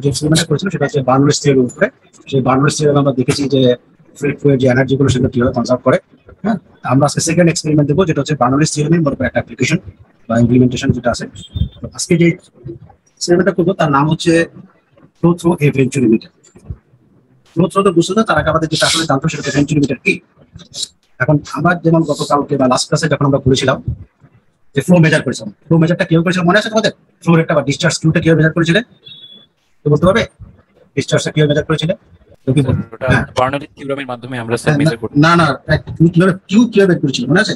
যে এক্সপেরিমেন্টটা করেছিল সেটা হচ্ছে বার্নওয়েলস থিওরির উপরে। সেই বার্নওয়েলস থিওরি আমরা দেখেছি যে ফ্লুইড যে এনার্জি গুলো সেগুলো কিভাবে কনজার্ভ করে। হ্যাঁ, আমরা আজকে সেকেন্ড এক্সপেরিমেন্ট দেবো, যেটা হচ্ছে বার্নওয়েলস থিওরির মধ্যে একটা অ্যাপ্লিকেশন বা ইমপ্লিমেন্টেশন যেটা আছে। তো আজকে যে এক্সপেরিমেন্টটা করবো তার নাম হচ্ছে flow through a venturimeter. Flow through তো বুঝতে, তার আগে আমাদের যেটা আসলে জানতো সেটা হচ্ছে ভেঞ্চুরিমিটার কি। এখন আমরা যেমন গতকালকে বা লাস্ট ক্লাসে যখন আমরা করেছিলাম যে ফ্লো মেজার করেছিলাম, ফ্লো মেজারটা কেউ করেছিল মনে আছে তোমাদের? ফ্লো রেটটা বা ডিসচার্জ কিউটা কিভাবে মেজার করেছিলেন তো বলতে পারবে? ডিসচার্জটা কিভাবে মেজার করেছিলে? তো কি বলবো? ওটা হ্যাঁ, বার্নৌলির থিওরামের মাধ্যমে আমরা স্যার মেজার করতে না না, তুমি কিভাবে কিউ কিভাবে বের করেছিলে মনে আছে?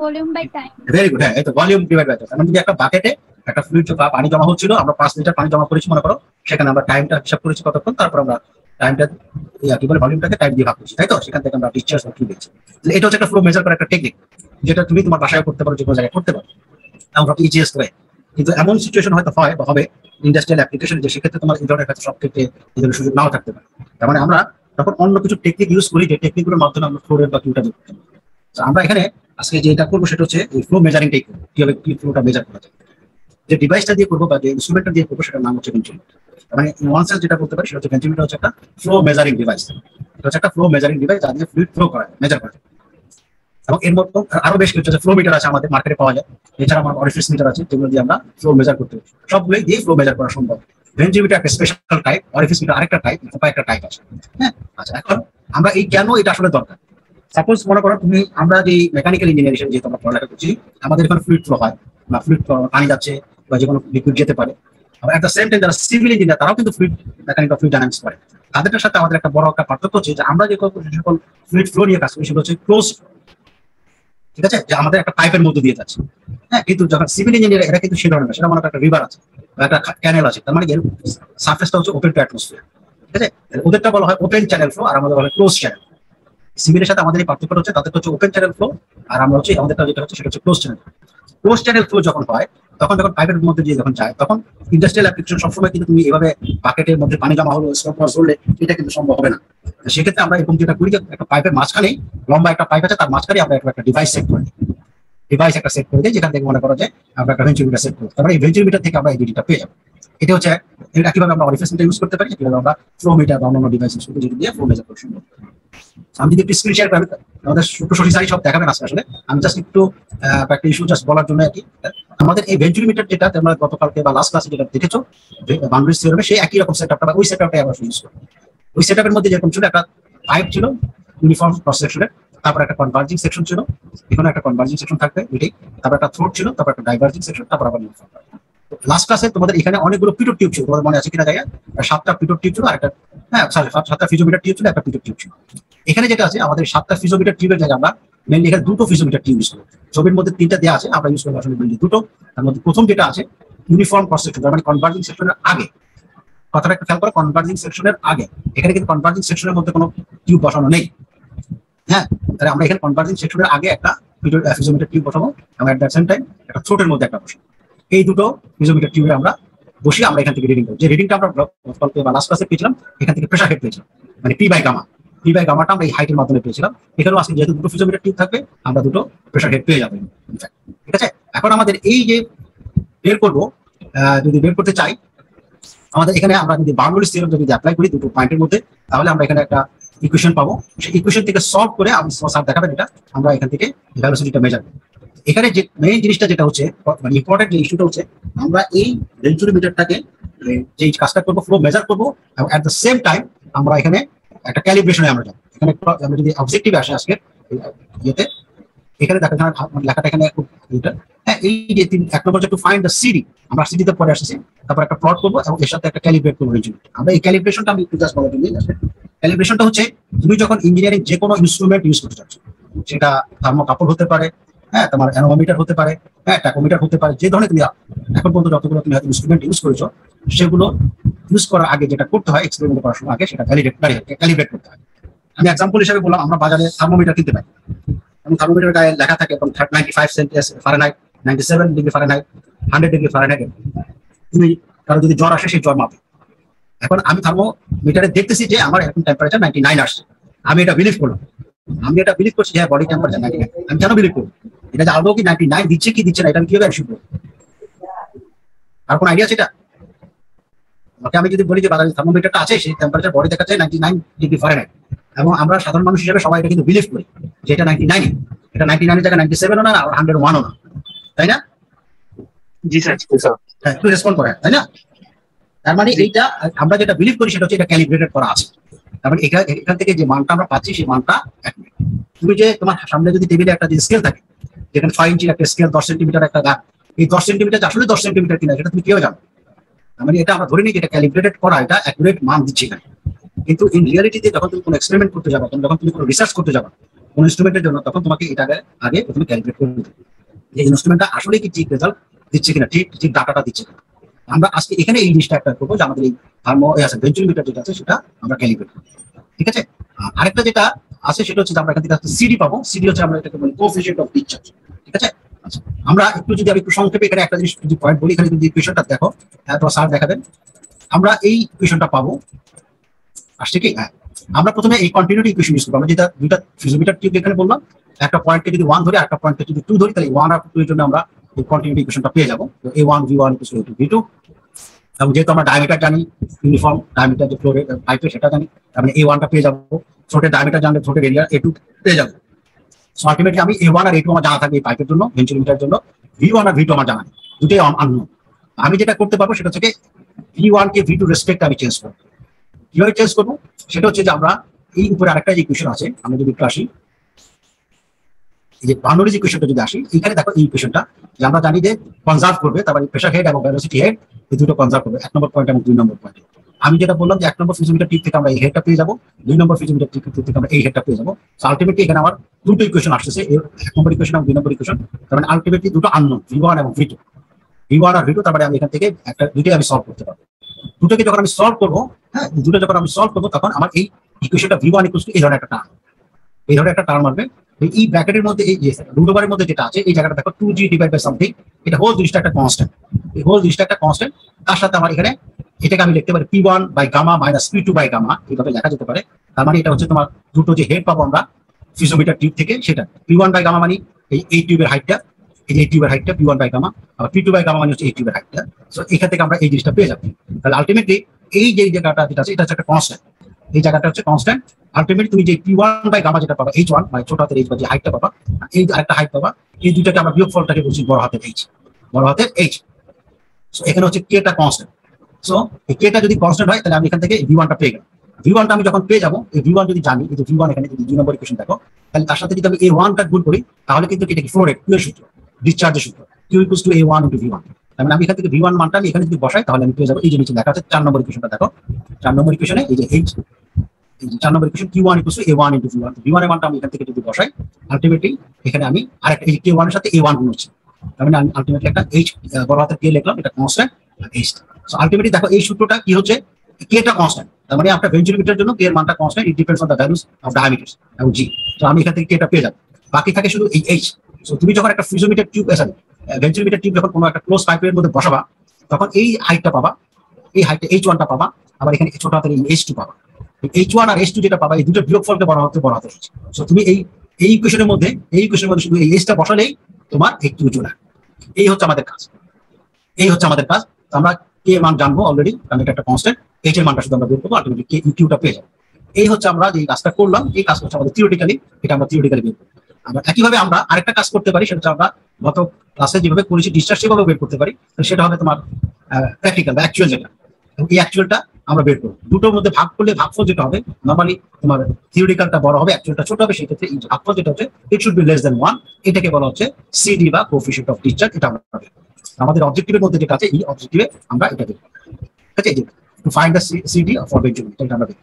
Volume by time. Very good. হ্যাঁ, এই তো ভলিউম ডিভাইড বাই টাইম। মানে যদি একটা বাকেটে একটা ফ্লুইড বা পানি জমা হচ্ছিল, আমরা 5 লিটার পানি জমা করেছি মনে করো, সেখানে আমরা টাইমটা হিসাব করেছি কতক্ষণ, তারপর আমরা টাইমটা কি বলে ভলিউমটাকে টাইম দিয়ে ভাগ করছি, তাই তো? সেখান থেকে আমরা ডিসচার্জ বা কিউ দিচ্ছি। এটা হচ্ছে একটা ফ্লো মেজার করার একটা টেকনিক, যেটা তুমি তোমার বাসায় করতে পারো, যে কোনো জায়গায় করতে পারো, আমরা ইজিয়েস্ট ওয়ে। কিন্তু এমন সিচুয়েশন হয়তো হয় বা হবে ইন্ডাস্ট্রিয়াল অ্যাপ্লিকেশন, যে সেক্ষেত্রে তোমার এই ধরনের কাছে সব ক্ষেত্রে এই ধরনের সুযোগ নাও থাকতে পারে। তার মানে আমরা তখন অন্য কিছু টেকনিক ইউজ করি, যে টেকনিকগুলোর মাধ্যমে আমরা ফ্লো রেট বা কিউটা দেখতে পারি। আমরা এখানে আজকে যেটা করবো সেটা হচ্ছে ফ্লো মেজারিং টেকনিক, কিভাবে কি ফ্লোটা মেজার করা যায়। যে ডিভাইসটা দিয়ে করবো বা যে ইনস্ট্রুমেন্টটা দিয়ে করবো সেটার নাম হচ্ছে ভেন্টিমিটার। মানে ওয়ান সেন্স যেটা বলতে পারি সেটা হচ্ছে ভেন্টিমিটার হচ্ছে একটা ফ্লো মেজারিং ডিভাইস। এটা হচ্ছে একটা ফ্লো মেজারিং ডিভাইস যা দিয়ে ফ্লুইড ফ্লো করা মেজার করা যায়। এবং এর মতো আরো বেশ কিছু ফ্লো মিটার আছে আমাদের মার্কেটে পাওয়া যায়। এছাড়া আমার অরিফিস মিটার আছে, যেগুলো দিয়ে আমরা ফ্লো মেজার করতে পারি। সবগুলোই দিয়ে ফ্লো মেজার করা সম্ভব। ভেন্টিমিটার একটা স্পেশাল টাইপ, অরিফিস মিটার আরেকটা টাইপ, একটা টাইপ আছে। হ্যাঁ, আচ্ছা, এখন আমরা এই কেন এটা আসলে দরকার। সাপোজ মনে করো তুমি, আমরা যে মেকানিক্যাল ইঞ্জিনিয়ারিং যেহেতু আমরা পড়ালেখা করছি, আমাদের এখানে ফ্লুইড ফ্লো হয় বা ফ্লুইড পানি যাচ্ছে বা যে কোনো লিকুইড যেতে পারে। আবার এট দ্য সেম টাইম যারা সিভিল ইঞ্জিনিয়ার তারাও কিন্তু ফ্লুইড মেকানিক্যাল ফ্লুইড ডাইনামিক্স পড়ে। তাদের সাথে আমাদের একটা বড় একটা পার্থক্য হচ্ছে যে আমরা যে সকল ফ্লুইড ফ্লো নিয়ে কাজ করি সেগুলো হচ্ছে ক্লোজ, ঠিক আছে, যে আমাদের একটা পাইপের মধ্যে দিয়ে যাচ্ছে। হ্যাঁ, কিন্তু যখন সিভিল ইঞ্জিনিয়ার এরা কিন্তু সে ধরনের না, সেটা মনে একটা রিভার আছে বা একটা ক্যানেল আছে, তার মানে সার্ফেসটা হচ্ছে ওপেন টু অ্যাটমসফিয়ার। ঠিক আছে, ওদেরটা বলা হয় ওপেন চ্যানেল ফ্লো আর আমাদের বলা হয় ক্লোজ চ্যানেল। সিভিলের সাথে আমাদের এই পার্থক্য হচ্ছে তাদের হচ্ছে ওপেন চ্যানেল ফ্লো আর আমরা হচ্ছে আমাদেরটা যেটা হচ্ছে সেটা হচ্ছে close channel. Close channel flow যখন হয় তখন যখন পাইপের মধ্যে দিয়ে যখন যায় তখন ইন্ডাস্ট্রিয়াল অ্যাপ্লিকেশন সবসময় কিন্তু তুমি এভাবে বাকেটের মধ্যে পানি জমা হলো স্টপ করলে এটা কিন্তু সম্ভব হবে না। সেক্ষেত্রে আমরা এরকম যেটা করি যে একটা পাইপের মাঝখানে লম্বা একটা পাইপ আছে, তার মাঝখানে আমরা একটা ডিভাইস সেট করি, ডিভাইস একটা সেট করে দিই, যেখান থেকে মনে করো যে আমরা একটা ভেন্টিমিটার সেট করি। তারপরে এই ভেন্টিমিটার থেকে আমরা এই ডিটা পেয়ে যাবো। এটা হচ্ছে এটা কিভাবে আমরা অরিফিস মিটার ইউজ করতে পারি, কিভাবে আমরা ফ্লো মিটার বা অন্যান্য ডিভাইস ইউজ করতে যেটা দিয়ে ফ্লো মেজার করা সম্ভব। আমি যদি একটু স্ক্রিন শেয়ার করি, আমাদের ছোট সরিষাই সব দেখাবেন আসলে। আমি জাস্ট একটু একটা ইস্যু জাস্ট বলার জন্য আর কি। আমাদের এই ভেন্টিমিটার যেটা তোমরা গতকালকে বা লাস্ট ক্লাসে যেটা দেখেছো বাউন্ডারি থিওরামে, সেই একই রকম সেটআপটা ওই সেটআপটাই আমরা ইউজ করি। ওই সেটআপের মধ্যে যেরকম ছিল একটা পাইপ ছিল ইউনিফর্ম ক্রস সেকশনের, তারপর একটা কনভার্জিং সেকশন ছিল, এখানে একটা কনভার্জিং সেকশন থাকবে এটাই, তারপর একটা থ্রোট ছিল, তারপর একটা ডাইভার্জিং সেকশন, তারপর আবার ইউনিফর্ম। লাস্ট ক্লাসে তোমাদের এখানে অনেকগুলো পিটোর টিউব ছিল, তোমাদের মনে আছে কিনা জায়গা? 7টা পিটোর টিউব ছিল আর একটা, হ্যাঁ সরি 7টা ফিজোমিটার টিউব ছিল, একটা পিটোর টিউব ছিল। এখানে যেটা আছে আমাদের 7টা ফিজোমিটার টিউবের জায়গায় আমরা মেইনলি এখানে 2টো ফিজোমিটার টিউব ইউজ করি। ছবির মধ্যে 3টা দেওয়া আছে, আমরা ইউজ করি আসলে মেইনলি 2টো। তার মধ্যে প্রথম যেটা আছে ইউনিফর্ম ক্রস সেকশন, মানে কনভার্জিং সেকশনের আগে, কথাটা একটু খেয়াল করো, কনভার্জিং সেকশনের আগে। এখানে কিন্তু কনভার্জিং সেকশনের মধ্যে কোনো টিউব বসানো নেই। হ্যাঁ, তাহলে আমরা এখানে কনভার্জিং সেকশনের আগে একটা ফিজোমিটার টিউব বসাবো এবং এট দ্য সেম টাইম একটা থ্রোটের মধ্যে একটা বসাবো। এই দুটো ফিজোমিটার টিউবে আমরা বসিয়ে আমরা এখান থেকে রিডিং করবো। যে রিডিংটা আমরা বা লাস্ট ক্লাসে পেয়েছিলাম, এখান থেকে প্রেশার হেড পেয়েছিলাম, মানে P by gamma. P by গামাটা আমরা এই হাইটের মাধ্যমে পেয়েছিলাম। এখানেও আজকে যেহেতু দুটো ফিজোমিটার টিউব থাকবে, আমরা দুটো প্রেশার হেড পেয়ে যাবো। ঠিক আছে, এখন আমাদের এই যে বের করবো, যদি বের করতে চাই, আমাদের এখানে আমরা যদি বার্নৌলিস থিওরাম যদি অ্যাপ্লাই করি দুটো পয়েন্টের মধ্যে, তাহলে আমরা এখানে একটা ইকুয়েশন পাবো। সেই ইকুয়েশন থেকে সলভ করে আমি স্যার দেখাবেন এটা, আমরা এখান থেকে ভেলোসিটিটা মেজার করব। এখানে যে মেইন জিনিসটা যেটা হচ্ছে মানে ইম্পর্টেন্ট যে ইস্যুটা হচ্ছে, আমরা এই ভেন্চুরিমিটারটাকে যে কাজটা করবো ফ্লো মেজার করবো এবং এট দ্য সেম টাইম আমরা এখানে একটা ক্যালিব্রেশনে আমরা যাবো। এখানে আমরা যদি অবজেক্টিভ আসে আজকে ইয়েতে, এখানে দেখা যায় লেখাটা এখানে হ্যাঁ, এই যে 1 নম্বর টু ফাইন্ড দ্য সিডি, আমরা সিডিতে পরে আসছি, তারপর একটা প্লট করবো এবং এর সাথে একটা ক্যালিব্রেট করবো। আমরা এই ক্যালিব্রেশনটা আমি একটু জাস্ট বলার জন্য, ক্যালিব্রেশনটা হচ্ছে তুমি যখন ইঞ্জিনিয়ারিং যে কোনো ইনস্ট্রুমেন্ট ইউজ করতে চাচ্ছ, সেটা থার্মোকাপল হতে পারে, হ্যাঁ তোমার অ্যানোমিটার হতে পারে, হ্যাঁ ট্যাকোমিটার হতে পারে, যে ধরনের তুমি এখন পর্যন্ত যতগুলো তুমি ইনস্ট্রুমেন্ট ইউজ করেছো, সেগুলো ইউজ করার আগে যেটা করতে হয় এক্সপেরিমেন্ট করার সময় আগে সেটা ক্যালিব্রেট করতে হয়। আমি এক্সাম্পল হিসেবে বললাম, আমরা বাজারে থার্মোমিটার কিনতে পাই এবং থার্মোমিটার গায়ে লেখা থাকে এবং 95 Celsius Fahrenheit, 97 degree Fahrenheit, 100 degree Fahrenheit. তুমি কারো যদি জ্বর আসে সেই জ্বর মাপে। এখন আমি থার্মোমিটারে দেখতেছি যে আমার এখন টেম্পারেচার 99 আসছে, আমি এটা বিলিভ করলাম, আমি এটা বিলিভ করছি হ্যাঁ বডি টেম্পারেচার 99। আমি কেন বিলিভ করবো? এটা যে আদৌ কি 99 দিচ্ছে কি দিচ্ছে না এটা আমি কিভাবে অ্যাসিউম করবো? আর কোন আইডিয়া আছে এটা? ওকে আমি যদি বলি যে বাজারে থার্মোমিটারটা আছে, সেই টেম্পারেচার বডি দেখাচ্ছে 99 ডিগ্রি ফারেনহাইট, এবং আমরা সাধারণ মানুষ হিসেবে সবাই এটা কিন্তু বিলিভ করি যে এটা 99, এটা 99 জায়গায় 97ও না, আর 101ও না, তাই না? জি স্যার। হ্যাঁ, একটু রেসপন্ড করে, তাই না? তার মানে এইটা আমরা যেটা বিলিভ করি সেটা হচ্ছে এটা ক্যালিব্রেটেড করা আছে। তার মানে এখান থেকে যে মানটা আমরা পাচ্ছি সেই মানটা অ্যাকুরেট। তুমি যে তোমার সামনে যদি টেবিলে একটা যে স্কেল থাকে, যেখানে 6 ইঞ্চির একটা স্কেল, 10 সেন্টিমিটার একটা দাগ, এই 10 সেন্টিমিটার আসলে 10 সেন্টিমিটার কিনা সেটা তুমি কেউ জানো। তার মানে এটা আমরা ধরে নিই যে এটা ক্যালিব্রেটেড করা, এটা অ্যাকুরেট মান দিচ্ছে এখানে। কিন্তু ইন রিয়ালিটিতে যখন তুমি কোনো এক্সপেরিমেন্ট করতে যাবে, যখন তুমি কোনো রিসার্চ করতে যাবে কোনো ইনস্ট্রুমেন্টের জন্য, তখন তোমাকে এটাকে আগে প্রথমে ক্যালিব্রেট করতে হবে যে ইনস্ট্রুমেন্টটা আসলে কি ঠিক রেজাল্ট দিচ্ছে কিনা, ঠিক ডাটাটা দিচ্ছে কিনা। আমরা আজকে এখানে এই জিনিসটা একটা করবো যে আমাদের এই ভেন্চুরিমিটার যেটা আছে সেটা আমরা ক্যালিব্রেট করবো, ঠিক আছে? আরেকটা যেটা আছে সেটা হচ্ছে আমরা এখান থেকে সিডি পাবো। সিডি হচ্ছে আমরা এটাকে বলি কোএফিশিয়েন্ট অফ ডিসচার্জ, ঠিক আছে? আচ্ছা, আমরা আমি একটু সংক্ষেপে এখানে একটা জিনিস যদি পয়েন্ট বলি, এখানে যদি ইকুয়েশনটা দেখো, তো স্যার দেখাবেন, আমরা এই ইকুয়েশনটা পাবো। আসছে কি? হ্যাঁ, আমরা প্রথমে এই কন্টিনিউটি ইকুয়েশন ইউজ করবো। আমরা যেটা দুইটা ফিজিওমিটার টিউব এখানে বললাম, একটা পয়েন্টকে যদি 1 ধরি, একটা পয়েন্টকে যদি 2 ধরি, তাহলে 1 আর 2 এর জন্য আমরা এই কন্টিনিউটি ইকুয়েশনটা পেয়ে যাবো। তো A1 V1 = V2, এবং যেহেতু আমরা ডায়ামিটার জানি, ইউনিফর্ম ডায়ামিটার যে ফ্লোরের পাইপের সেটা জানি, তার মানে A1টা পেয়ে যাবো। থ্রোটের ডায়ামিটার জানলে থ্রোটের এরিয়া A2 পেয়ে যাবো। সো আলটিমেটলি আমি A1 আর A2 আমার জানা থাকবে এই পাইপের জন্য, ভেন্চুরিমিটারের জন্য। V1 আর V2 আমার জানা নেই, দুটোই আননোন। আমি যেটা করতে পারবো সেটা হচ্ছে V1 কে V2 রেসপেক্ট আমি চেঞ্জ করবো। কিভাবে চেঞ্জ করবো সেটা হচ্ছে যে আমরা এই উপরে আরেকটা যে ইকুয়েশন আছে, আমরা যদি একটু আসি, এই যে বাউন্ডারি ইকুয়েশনটা যদি আসি, এখানে দেখো এই ইকুয়েশনটা যে আমরা জানি যে কনজার্ভ করবে, তারপরে প্রেসার হেড এবং ভেলোসিটি হেড এই দুটো কনজার্ভ করবে 1 নম্বর পয়েন্ট এবং 2 নম্বর পয়েন্ট। আমি যেটা বললাম যে 1 নম্বর ফিজিওমিটার টিপ থেকে আমরা এই হেডটা পেয়ে যাবো, 2 নম্বর ফিজিওমিটার টিপ থেকে আমরা এই হেডটা পেয়ে যাবো। সো আলটিমেটলি এখানে আমার দুটো ইকুয়েশন আসছে, 1 নম্বর ইকুয়েশন এবং 2 নম্বর ইকুয়েশন। তার মানে আলটিমেটলি দুটো আননোন, V1 এবং V2, V1 আর V2। তারপরে আমি এখান থেকে একটা দুটোই আমি সলভ করতে পারবো। দুটোকে যখন আমি সলভ করবো, হ্যাঁ, দুটো যখন আমি সলভ করবো, তখন আমার এই ইকুয়েশনটা V1 = এই ধরনের একটা টার্ম, এই ধরনের একটা টার্ম আসবে। এই ব্র্যাকেটের মধ্যে এই যে রুট ওভারের মধ্যে যেটা আছে, এই জায়গাটা দেখো 2g / সামথিং, এটা হোল জিনিসটা একটা কনস্ট্যান্ট, এই হোল জিনিসটা একটা কনস্ট্যান্ট। তার সাথে আমার এখানে এটাকে আমি লিখতে পারি P1/gamma - P2/gamma, এইভাবে লেখা যেতে পারে। তার মানে এটা হচ্ছে তোমার দুটো যে হেড পাবো আমরা ফিজিওমিটার টিউব থেকে, সেটা P1/gamma মানে এই টিউবের হাইটটা, এই টিউবের হাইটটা P1/gamma, আর P2/gamma মানে হচ্ছে এই টিউবের হাইটটা। সো এখান থেকে আমরা এই জিনিসটা পেয়ে যাবো। তাহলে আলটিমেটলি এই যে জায়গাটা যেটা আছে, এটা হচ্ছে একটা কনস্ট্যান্ট, এই জায়গাটা হচ্ছে কনস্ট্যান্ট। আলটিমেটলি তুমি যে P1/gamma যেটা পাবা, H1 মানে ছোট হাতের H বা যে হাইটটা পাবা, এই আরেকটা হাইট পাবা, এই দুইটাকে আমরা বিয়োগফলটাকে বলছি বড় হাতের H, বড় হাতের H। সো এখানে হচ্ছে কেটা কনস্ট্যান্ট। সো এই কেটা যদি কনস্ট্যান্ট হয়, তাহলে আমি এখান থেকে V1টা পেয়ে গেলাম। V1টা আমি যখন পেয়ে যাবো, এই V1 যদি জানি, এই যে V1 এখানে যদি 2 নম্বর ইকুয়েশন দেখো, তাহলে তার সাথে যদি আমি A1টা গুণ করি, তাহলে কিন্তু এটা কি ফ্লো রেট, Q এর সূত্র, ডিসচার্জের সূত্র, Q = A1 × V1। তার মানে আমি এখান থেকে V1 মানটা আমি এখানে যদি বসাই, তাহলে আমি পেয়ে যাবো এই যে নিচে লেখা আছে 4 নম্বর ইকুয়েশনটা দেখো, 4 নম্বর ইকুয়েশনে এই যে H, এই যে 4 নম্বর equation Q1 = A1 × V1। V1 এর মানটা আমি এখান থেকে যদি বসাই, আলটিমেটলি এখানে আমি আরেকটা এই K1 এর সাথে A1 গুণ হচ্ছে, তার মানে আমি আলটিমেটলি একটা H বড় হাতের K লিখলাম, এটা কনস্ট্যান্ট H। সো আলটিমেটলি দেখো এই সূত্রটা কি হচ্ছে, কেটা কনস্ট্যান্ট, তার মানে আপনার ভেন্চুরিমিটারের জন্য কে এর মানটা constant, it depends on the values of diameters এবং জি। তো আমি এখান থেকে কেটা পেয়ে যাবো, বাকি থাকে শুধু এই H। সো তুমি যখন একটা ফিজিওমিটার টিউব ভেন্চুরিমিটার টিউব যখন কোনো একটা ক্লোজ পাইপের মধ্যে বসাবা, তখন এই হাইটটা পাবা, এই হাইটটা H1টা পাবা, আবার এখানে ছোট হাতের এই H2 পাবা। H1 আর H2 যেটা পাবা, এই দুটো বিয়োগফলকে বড় হাতের H। সো তুমি এই ইকুয়েশনের মধ্যে শুধু এই H টা বসালেই তোমার এই Q চলে আসবে। এই হচ্ছে আমাদের কাজ, এই হচ্ছে আমাদের কাজ। আমরা কে মান জানবো অলরেডি, কারণ এটা একটা কনস্ট্যান্ট। H এর মানটা শুধু আমরা বের করবো, আলটিমেটলি Qটা পেয়ে যাবো। এই হচ্ছে আমরা যে কাজটা করলাম, এই কাজ হচ্ছে আমাদের থিওরিটিক্যালি, এটা আমরা থিওরিটিক্যালি বের করবো। আমরা একইভাবে আমরা আরেকটা কাজ করতে পারি, সেটা আমরা গত ক্লাসে যেভাবে করেছি ডিসচার্জ সেভাবে বের করতে পারি। সেটা হবে তোমার প্র্যাকটিক্যাল বা অ্যাকচুয়াল যেটা, এবং এই অ্যাকচুয়ালটা আমরা বের করবো। দুটোর মধ্যে ভাগ করলে ভাগফল যেটা হবে, নর্মালি তোমার থিওরিটিক্যালটা বড় হবে, অ্যাকচুয়ালটা ছোট হবে। সেই ক্ষেত্রে এই ভাগফল যেটা হচ্ছে ইট শুড বি <1, এটাকে বলা হচ্ছে সিডি বা কোএফিশিয়েন্ট অফ ডিসচার্জ। এটা আমরা পাবো আমাদের অবজেক্টিভের মধ্যে যেটা আছে, এই অবজেক্টিভে আমরা এটা দেখব, ঠিক আছে? To find the CD for venturimeter, এটা আমরা দেখব।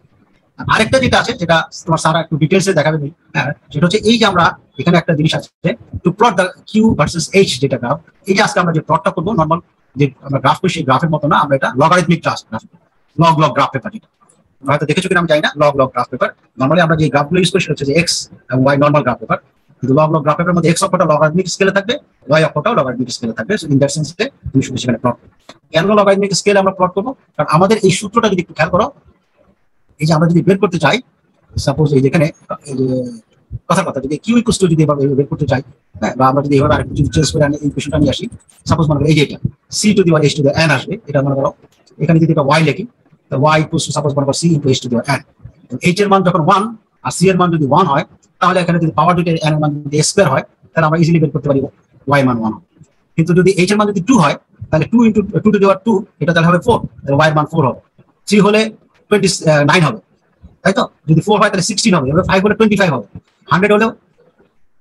আরেকটা যেটা আছে, যেটা তোমার সারা একটু ডিটেইলসে দেখাবে, সেটা হচ্ছে এই যে আমরা এখানে একটা জিনিস আছে, to plot the Q versus H যেটা গ্রাফ। এই যে আজকে আমরা যে প্লটটা করবো, নর্মাল যে আমরা গ্রাফ করি সেই গ্রাফের মতো না, আমরা এটা logarithmic graph, log graph paper, যেটা হয়তো দেখেছো কিনা আমি জানি না। লগ গ্রাফ পেপার নর্মালি আমরা যে গ্রাফগুলো ইউজ করি সেটা হচ্ছে যে X এবং Y নর্মাল গ্রাফ পেপার। কিন্তু লগ গ্রাফ পেপারের মধ্যে X অক্ষটা লগারিদমিক স্কেলে থাকবে, Y অক্ষটাও লগারিদমিক স্কেলে থাকবে। সো ইন দ্যাট সেন্সে তুমি শুধু সেখানে প্লট করবে। কেন লগারিদমিক স্কেলে আমরা প্লট করবো? কারণ আমাদের এই সূত্রটা যদি একটু খেয়াল করো, এই যে আমরা যদি বের করতে চাই, সাপোজ এই যেখানে কথা যদি Q = যদি এভাবে বের করতে চাই, হ্যাঁ, বা আমরা যদি এভাবে আরেকটু যদি চেঞ্জ করে আনি, এই কোশ্চেনটা নিয়ে আসি, সাপোজ মনে করো এই যে এটা C⁻H⁻n আসবে, এটা মনে করো এখানে যদি এটা ওয়াই লিখি, তো ওয়াই ইকুয়ালস টু সাপোজ মনে করো C into H to the power n। H এর মান যখন 1 আর সি এর মান যদি 1 হয়, তাহলে এখানে যদি পাওয়ার দুইটা n এর মান যদি স্কয়ার হয়, তাহলে আমরা ইজিলি বের করতে পারি ওয়াই মান 1 হবে। কিন্তু যদি এইচ এর মান যদি 2 হয়, তাহলে 2 ইনটু 2 টু দি পাওয়ার 2, এটা তাহলে হবে 4, তাহলে ওয়াই এর মান 4 হবে। 3 হলে 29 হবে, তাই তো? যদি 4 হয় তাহলে 16 হবে, এবার 5 হলে 25 হবে, 100 হলেও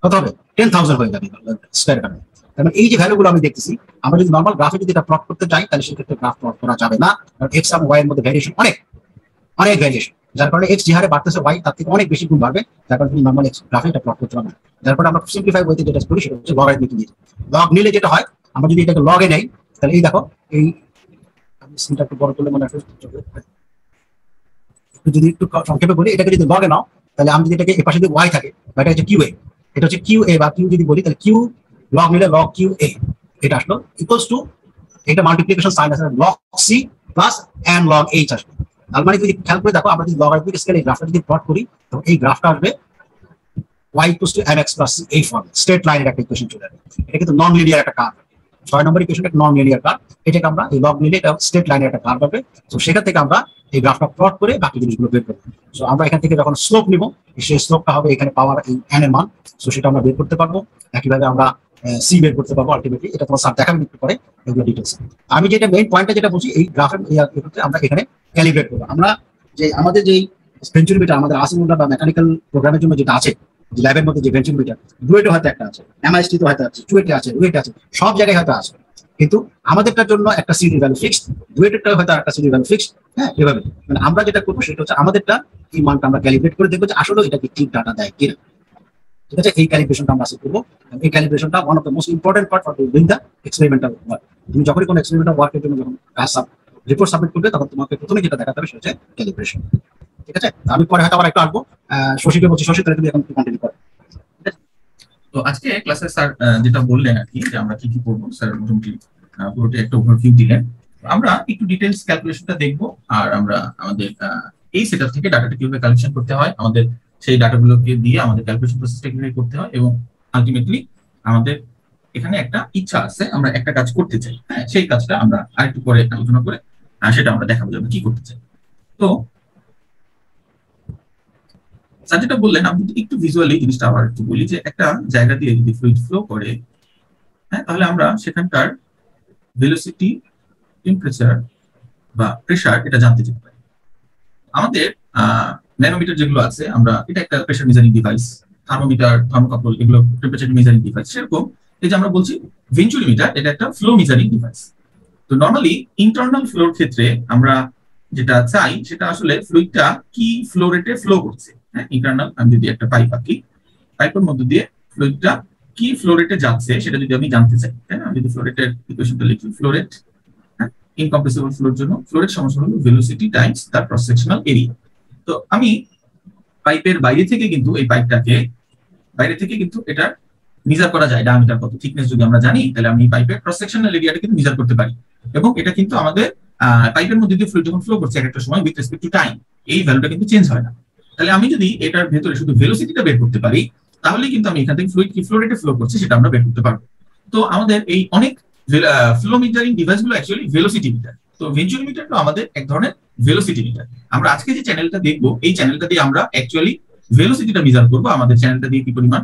কত হবে? 10,000 হয়ে যাবে স্কয়ার কারণে। কারণ এই যে ভ্যালুগুলো আমি দেখতেছি, আমরা যদি নরমাল গ্রাফে যদি এটা প্লট করতে চাই, তাহলে সেক্ষেত্রে গ্রাফ প্লট করা যাবে না, কারণ এক্স এবং ওয়াই এর মধ্যে ভ্যারিয়েশন অনেক অনেক ভ্যারিয়েশন, যার কারণে এক্স যে হারে বাড়তেছে ওয়াই তার থেকে অনেক বেশি গুণ বাড়বে, যার কারণে তুমি নরমাল এক্স গ্রাফে এটা প্লট করতে পারবে না। যার কারণে আমরা সিম্পলিফাই ওয়েতে যেটা করি সেটা হচ্ছে লগারিদমিক নিয়ে। লগ নিলে যেটা হয়, আমরা যদি এটাকে লগে নেই, তাহলে এই দেখো, এই আমি সিনটা একটু বড় করলে মনে হয় যদি একটু সংক্ষেপে বলি, এটাকে যদি লগে নাও, তাহলে আমি যদি এটাকে এপাশে যদি ওয়াই থাকে, বা এটা হচ্ছে কিউ এ, এটা হচ্ছে কিউ এ বা কিউ যদি বলি, তাহলে কিউ লগ নিলে লগ কিউ এ এটা আসলো ইকুয়ালস টু, এটা মাল্টিপ্লিকেশন সাইন আছে log C plus N log H আসবে। তার মানে যদি খেয়াল করে দেখো, আমরা যদি লগারিদমিক স্কেলে এই গ্রাফটা যদি প্লট করি, তো এই গ্রাফটা আসবে y equals to mx plus c, এই ফর্মে স্ট্রেট লাইনের একটা ইকুয়েশন চলে আসবে। এটা কিন্তু নন লিনিয়ার একটা কার্ভ। 6 নম্বর ইকুয়েশন একটা নন লিনিয়ার কার্ভ, এটাকে আমরা এই লগ নিলে এটা স্ট্রেট লাইনের একটা কার্ভ হবে। তো সেখান থেকে আমরা এই গ্রাফটা প্লট করে বাকি জিনিসগুলো বের করব। সো আমরা এখান থেকে যখন স্লোপ নিব, সেই স্লোপটা হবে এখানে পাওয়ার এই n এর মান, সো সেটা আমরা বের করতে পারবো। একইভাবে আমরা সি বের করতে পারবো আলটিমেটলি, এটা তোমার স্যার দেখাবেন একটু পরে এগুলো ডিটেইলস। আমি যেটা মেইন পয়েন্টটা যেটা বলছি, এই গ্রাফের আমরা এখানে ক্যালিব্রেট করবো। আমরা যে আমাদের যে ভেঞ্চুরিমিটার আমাদের আসিমুল্লাহ বা মেকানিক্যাল প্রোগ্রামের জন্য যেটা আছে, যে ল্যাবের মধ্যে যে ভেঞ্চুরিমিটার, ডুয়েটে হয়তো একটা আছে, এমআইএসটি তো হয়তো আছে, চুয়েটে আছে, রুয়েটে আছে, সব জায়গায় হয়তো আছে, কিন্তু আমাদেরটার জন্য একটা সিডি ভ্যালু ফিক্সড, ডুয়েটেরটা হয়তো একটা সিডি ভ্যালু ফিক্সড। হ্যাঁ, এভাবে মানে আমরা যেটা করবো সেটা হচ্ছে আমাদেরটা এই মানটা আমরা ক্যালিব্রেট করে দেখবো যে আসলে এটা কি ঠিক ডাটা দেয় কিনা। ঠিক আছে, এই ক্যালিব্রেশনটা আমরা করবো। এই ক্যালিব্রেশনটা one of the most important part for doing the experimental work. তুমি যখনই কোনো এক্সপেরিমেন্টাল ওয়ার্কের জন্য যখন রিপোর্ট সাবমিট করবে, তখন তোমাকে প্রথমে যেটা দেখাতে হবে সেটা হচ্ছে ক্যালিব্রেশন। ঠিক আছে, আমি পরে হয়তো আবার একটু আসবো। শশীকে বলছি, শশী তাহলে তুমি এখন কন্টিনিউ করো। তো আজকে ক্লাসে স্যার যেটা বললেন আর কি, যে আমরা কি কি করবো, স্যার মোটামুটি পুরোটা একটা ওভারভিউ দিলেন। আমরা একটু ডিটেইলস ক্যালকুলেশনটা দেখবো, আর আমরা আমাদের এই সেটআপ থেকে ডাটাটা কিভাবে কালেকশন করতে হয়, আমাদের সেই ডাটাগুলোকে দিয়ে আমাদের ক্যালকুলেশন প্রসেসটা কিভাবে করতে হয়, এবং আলটিমেটলি আমাদের এখানে একটা ইচ্ছা আছে, আমরা একটা কাজ করতে চাই। হ্যাঁ, সেই কাজটা আমরা আরেকটু পরে আলোচনা করে সেটা আমরা দেখাবো যাবে কি করতে চাই। তো স্যার যেটা বললেন, আমি একটু ভিজুয়ালি জিনিসটা আবার একটু বলি, যে একটা জায়গা দিয়ে যদি ফ্লুইড ফ্লো করে, হ্যাঁ, তাহলে আমরা সেখানকার ভেলোসিটি, টেম্পারেচার বা প্রেসার এটা জানতে চাইতে পারি। আমাদের ম্যানোমিটার যেগুলো আছে, আমরা এটা একটা pressure measuring device, thermometer, thermocouple, এগুলো টেম্পারেচার মেজারিং ডিভাইস। সেরকম এই যে আমরা বলছি ভেঞ্চুরিমিটার, এটা একটা ফ্লো মেজারিং ডিভাইস। তো নর্মালি ইন্টারনাল ফ্লোর ক্ষেত্রে আমরা যেটা চাই সেটা আসলে ফ্লুইডটা কি ফ্লো রেটে ফ্লো করছে। হ্যাঁ, ইন্টারনাল আমি যদি একটা পাইপ আঁকি, পাইপের মধ্যে দিয়ে ফ্লুইডটা কি ফ্লো রেটে যাচ্ছে সেটা যদি আমি জানতে চাই, তাই না? আমি যদি ফ্লো রেটের ইকুয়েশনটা লিখি, ফ্লো রেট, হ্যাঁ, ইনকম্প্রেসিবল ফ্লোর জন্য ফ্লো রেট সমান হলো ভেলোসিটি টাইমস তার ক্রস সেকশনাল এরিয়া। তো আমি পাইপের বাইরে থেকে কিন্তু এই পাইপটাকে বাইরে থেকে কিন্তু এটা মেজার করা যায়, ডায়ামিটার কত, থিকনেস যদি আমরা জানি, তাহলে আমি পাইপের ক্রস সেকশনাল এরিয়াটা কিন্তু মেজার করতে পারি। এবং এটা কিন্তু আমাদের পাইপের মধ্যে দিয়ে ফ্লুইড যখন ফ্লো করছে এক একটা সময় উইথ রেসপেক্ট টু টাইম, এই ভ্যালুটা কিন্তু চেঞ্জ হয় না। তাহলে আমি যদি এটার ভেতরে শুধু ভেলোসিটিটা বের করতে পারি, তাহলে কিন্তু আমি এখান থেকে ফ্লুইড কি ফ্লো রেটে ফ্লো করছে সেটা আমরা বের করতে পারবো। তো আমাদের এই অনেক ফ্লো মিটারিং ডিভাইসগুলো অ্যাকচুয়ালি ভেলোসিটি মিটার। তো ভেঞ্চুরিমিটারটা আমাদের এক ধরনের ভেলোসিটি মিটার। আমরা আজকে যে চ্যানেলটা দেখবো, এই চ্যানেলটা দিয়ে আমরা অ্যাকচুয়ালি ভেলোসিটিটা মেজার করবো, আমাদের চ্যানেলটা দিয়ে কি পরিমাণ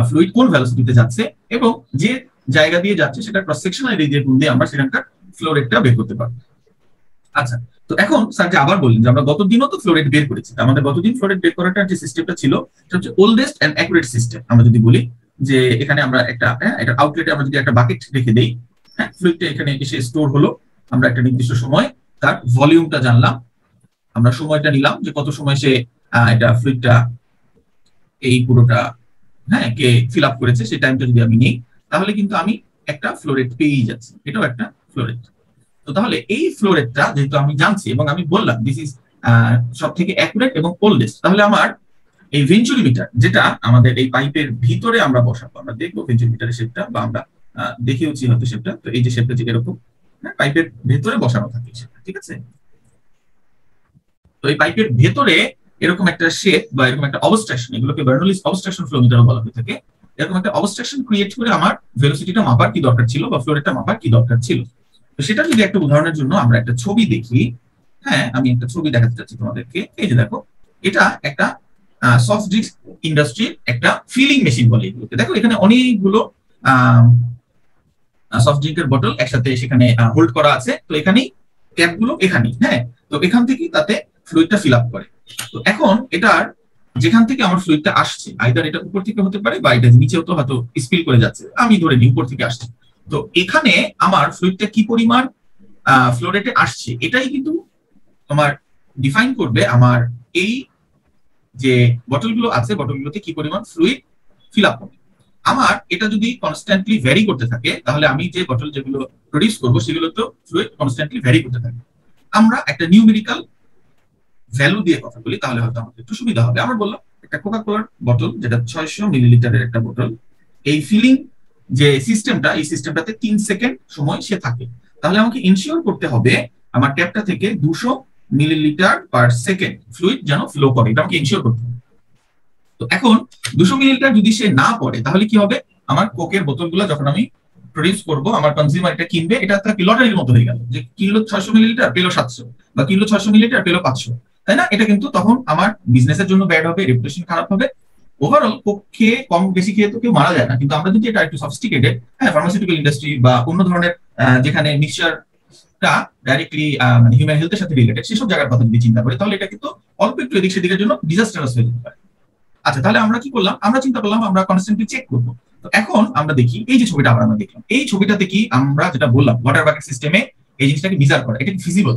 ফ্লুইড কোন ভেলোসিটিতে যাচ্ছে এবং যে জায়গা দিয়ে যাচ্ছে সেটা ক্রস সেকশনাল এরিয়া গুণ দিয়ে আমরা সেখানকার ফ্লো রেটটা বের করতে পারবো। আচ্ছা, তো এখন স্যার যে আবার বললেন যে আমরা গতদিনও তো ফ্লো রেট বের করেছি। আমাদের গতদিন ফ্লো রেট বের করাটার যে সিস্টেমটা ছিল সেটা হচ্ছে ওল্ডেস্ট এন্ড অ্যাকুরেট সিস্টেম। আমরা যদি বলি যে এখানে আমরা একটা আউটলেটে আমরা যদি একটা বাকেট রেখে দেই, হ্যাঁ, ফ্লুইডটা এখানে এসে স্টোর হলো, আমরা একটা নির্দিষ্ট সময় তার ভলিউমটা জানলাম, আমরা সময়টা নিলাম যে কত সময় সে এটা ফ্লুইডটা এই পুরোটা, হ্যাঁ, কে ফিল আপ করেছে, সেই টাইমটা যদি আমি নিই, তাহলে কিন্তু আমি একটা ফ্লো রেট পেয়েই যাচ্ছি। এটাও একটা ফ্লো রেট। তো তাহলে এই ফ্লো রেটটা যেহেতু আমি জানছি এবং আমি বললাম দিস ইজ সব থেকে অ্যাকুরেট এবং ওল্ডেস্ট, তাহলে আমার এই ভেঞ্চুরিমিটার যেটা আমাদের এই পাইপের ভিতরে আমরা বসাবো, আমরা দেখবো ভেঞ্চুরিমিটারের শেপটা, বা আমরা দেখেওছি হয়তো শেপটা। তো এই যে শেপটা যে এরকম, হ্যাঁ, পাইপের ভেতরে বসানো থাকে সেটা, ঠিক আছে? তো এই পাইপের ভেতরে এরকম একটা শেপ বা এরকম একটা অবস্ট্রাকশন, এগুলোকে বার্নৌলিস অবস্ট্রাকশন ফ্লো মিটারও বলা হয়ে থাকে, এরকম একটা অবস্ট্রাকশন ক্রিয়েট করে আমার ভেলোসিটিটা মাপার কি দরকার ছিল বা ফ্লো রেটটা মাপার কি দরকার ছিল। তো সেটা যদি একটা উদাহরণের জন্য আমরা একটা ছবি দেখি, হ্যাঁ আমি একটা ছবি দেখাতে চাচ্ছি তোমাদেরকে। এই যে দেখো, এটা একটা সফট ড্রিঙ্কস ইন্ডাস্ট্রির একটা ফিলিং মেশিন বলে এগুলোকে। দেখো এখানে অনেকগুলো সফট ড্রিঙ্কের বটল একসাথে সেখানে হোল্ড করা আছে। তো এখানেই ট্যাপগুলো এখানেই, হ্যাঁ তো এখান থেকেই তাতে ফ্লুইডটা ফিল আপ করে। তো এখন এটার যেখান থেকে আমার ফ্লুইডটা আসছে, আইদার এটা উপর থেকে হতে পারে বা এটা নিচেও তো হয়তো স্পিল করে যাচ্ছে, আমি ধরে নিই উপর থেকে আসছে। তো এখানে আমার ফ্লুইডটা কি পরিমাণ ফ্লো রেটে আসছে, এটাই কিন্তু তোমার ডিফাইন করবে আমার এই যে বটলগুলো আছে, বটলগুলোতে কি পরিমাণ ফ্লুইড ফিল আপ হবে। আমার এটা যদি কনস্ট্যান্টলি ভ্যারি করতে থাকে, তাহলে আমি যে বটল যেগুলো প্রডিউস করবো সেগুলো তো ফ্লুইড কনস্ট্যান্টলি ভ্যারি করতে থাকে। আমরা একটা নিউমেরিক্যাল ভ্যালু দিয়ে কথা বলি, তাহলে হয়তো আমাদের একটু সুবিধা হবে। আমরা বললাম একটা কোকা কোলার বোতল, যেটা 600 মিলিলিটারের একটা বোতল, এই ফিলিং যে সিস্টেমটা, এই সিস্টেমটাতে 3 সেকেন্ড সময় সে থাকে। তাহলে আমাকে ইনশিওর করতে হবে আমার ট্যাপটা থেকে 200 মিলিলিটার পার সেকেন্ড ফ্লুইড যেন ফ্লো করে, এটা আমাকে ইনশিওর করতে হবে। তো এখন 200 মিলিলিটার যদি সে না পড়ে, তাহলে কি হবে? আমার কোকের বোতলগুলো যখন আমি প্রডিউস করব, আমার কনজিউমার এটা কিনবে, এটা একটা লটারির মতো হয়ে গেল যে কিনলো 600 মিলিলিটার পেলো 700, বা কিনলো 600 মিলিলিটার পেলো 500, তাই না? এটা কিন্তু তখন আমার বিজনেসের জন্য ব্যাড হবে, রেপুটেশন খারাপ হবে। ওভারঅল কোক খেয়ে কম বেশি খেয়ে তো কেউ মারা যায় না, কিন্তু আমরা যদি এটা একটু সফিস্টিকেটেড, হ্যাঁ ফার্মাসিউটিক্যাল ইন্ডাস্ট্রি বা অন্য ধরনের যেখানে মিক্সচারটা ডাইরেক্টলি মানে হিউম্যান হেলথের সাথে রিলেটেড, সেসব জায়গার কথা যদি চিন্তা করি, তাহলে এটা কিন্তু অল্প একটু এদিক সেদিকের জন্য ডিজাস্টারাস হয়ে যেতে পারে। আচ্ছা, তাহলে আমরা কি করলাম? আমরা চিন্তা করলাম আমরা কনস্ট্যান্টলি চেক করবো। তো এখন আমরা দেখি এই যে ছবিটা আবার আমরা দেখলাম, এই ছবিটাতে কি আমরা যেটা বললাম ওয়াটার বাকেট সিস্টেমে এই জিনিসটাকে মেজার করা, এটা কি ফিজিবল?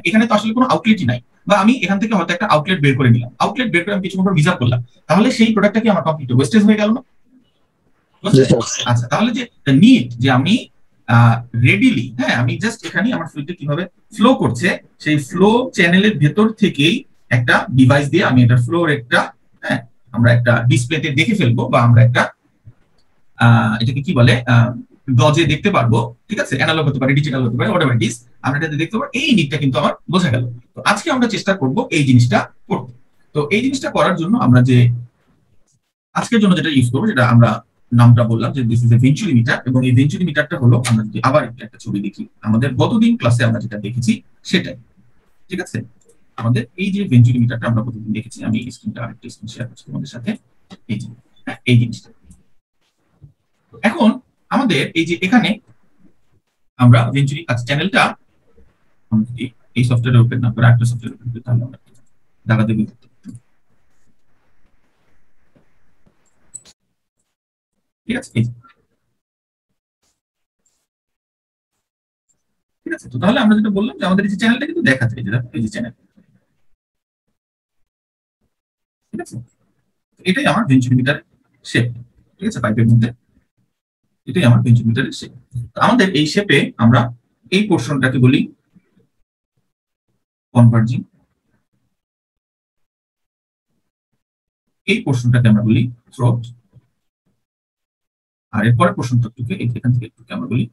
এখানে তো আসলে কোনো আউটলেটই নাই, বা আমি এখান থেকে হয়তো একটা আউটলেট বের করে নিলাম, আউটলেট বের করে আমি কিছুক্ষণ পর মেজার করলাম, তাহলে সেই প্রোডাক্টটা কি আমার কমপ্লিট ওয়েস্টেজ হয়ে গেল না? আচ্ছা, তাহলে যে নিড যে আমি রেডিলি, হ্যাঁ আমি জাস্ট এখানে আমার ফ্লুইডটা কিভাবে ফ্লো করছে, সেই ফ্লো চ্যানেলের ভেতর থেকেই একটা ডিভাইস দিয়ে আমি এটা ফ্লো রেটটা, হ্যাঁ আমরা একটা ডিসপ্লেতে দেখে ফেলবো, বা আমরা একটা এটাকে কি বলে গজে দেখতে পারবো, ঠিক আছে? অ্যানালগ হতে পারে, ডিজিটাল হতে পারে, হোয়াটএভার ইট ইজ, আমরা এটাতে দেখতে পারবো। এই নিটটা কিন্তু আমার বোঝা গেল। তো আজকে আমরা চেষ্টা করব এই জিনিসটা করতে। তো এই জিনিসটা করার জন্য আমরা যে আজকের জন্য যেটা ইউজ করবো, যেটা আমরা নামটা বললাম যে this is a venturi meter, এবং এই ভেঞ্চুরি মিটারটা হলো, আমরা যদি আবার একটা ছবি দেখি, আমাদের গতদিন ক্লাসে আমরা যেটা দেখেছি সেটাই, ঠিক আছে? আমাদের এই যে ভেঞ্চুরি মিটারটা আমরা গতদিন দেখেছি, আমি স্ক্রিনটা আরেকটা স্ক্রিন শেয়ার করছি তোমাদের সাথে, এই যে এই জিনিসটা। এখন আমাদের এই যে এখানে আমরা ভেঞ্চুরি চ্যানেলটা যদি এই সফটওয়্যার ওপেন না করে একটা সফটওয়্যার ওপেন করি, তাহলে আমরা দেখাতে দিব। ঠিক আছে, ঠিক আছে। তো তাহলে আমরা যেটা বললাম যে আমাদের এই যে চ্যানেলটা কিন্তু দেখাচ্ছে, এই যে দেখো এই যে চ্যানেল, ঠিক আছে? এটাই আমার ভেঞ্চুরি মিটারের শেপ, ঠিক আছে? পাইপের মধ্যে এটাই আমার ভেঞ্চুরি মিটারের শেপ। আমাদের এই শেপে আমরা এই পোর্শনটাকে বলি কনভার্জিং, এই পোর্শনটাকে আমরা বলি থ্রোট, আর এর পরের পোর্শনটাকে এখান থেকে একটু আমরা বলি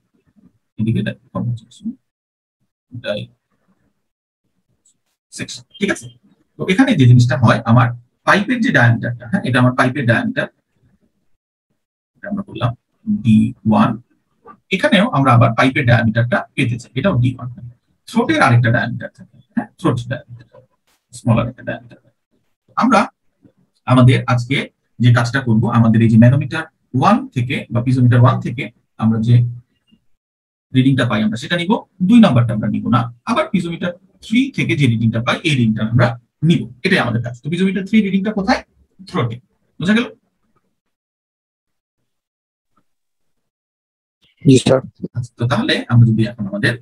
এদিকে সেকশন, ঠিক আছে? তো এখানে যে জিনিসটা হয়, আমার পাইপের যে ডায়ামিটারটা, হ্যাঁ এটা আমার পাইপের ডায়ামিটার, এটা আমরা বললাম D1। এখানেও আমরা আবার পাইপের ডায়ামিটারটা পেতে চাই, এটাও D1। থ্রোটের আরেকটা ডায়ামিটার থাকে, হ্যাঁ থ্রোট ডায়ামিটার, স্মলার একটা ডায়ামিটার। আমরা আমাদের আজকে যে কাজটা করব, আমাদের এই যে ম্যানোমিটার 1 থেকে বা পিজোমিটার 1 থেকে আমরা যে রিডিংটা পাই আমরা সেটা নিব, 2 নাম্বারটা আমরা নিব না। আবার পিজোমিটার 3 থেকে যে রিডিংটা পাই এই রিডিংটা আমরা নিব, এটাই আমাদের কাজ। তো পিজোমিটার 3 রিডিংটা কোথায়? থ্রোটে, বুঝা গেল? তো তাহলে আমরা যদি এখন আমাদের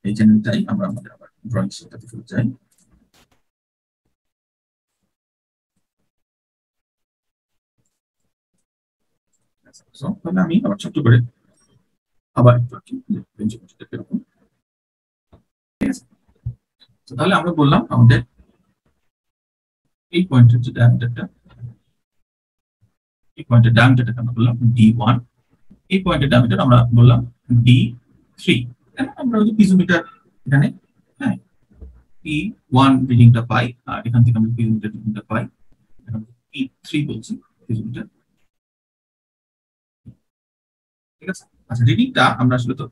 এই চ্যানেলটাই আমরা আমাদের আবার ড্রয়িং শিটটাতে ফিরে যাই। তাহলে আমি আবার ছোট্ট করে আবার এরকম, তাহলে আমরা বললাম আমাদের এই পয়েন্টের যে ডায়ামিটারটা, এই পয়েন্টের ডায়ামিটারটাকে আমরা বললাম D1, এই পয়েন্টের ডায়ামিটার আমরা বললাম D3। আমরা ওই যে পিজোমিটার এখানে, হ্যাঁ P1 রিডিংটা পাই, আর এখান থেকে আমরা পিজোমিটার রিডিংটা পাই, P3 বলছি পিজোমিটার, ঠিক আছে? আচ্ছা, রিডিংটা আমরা আসলে তো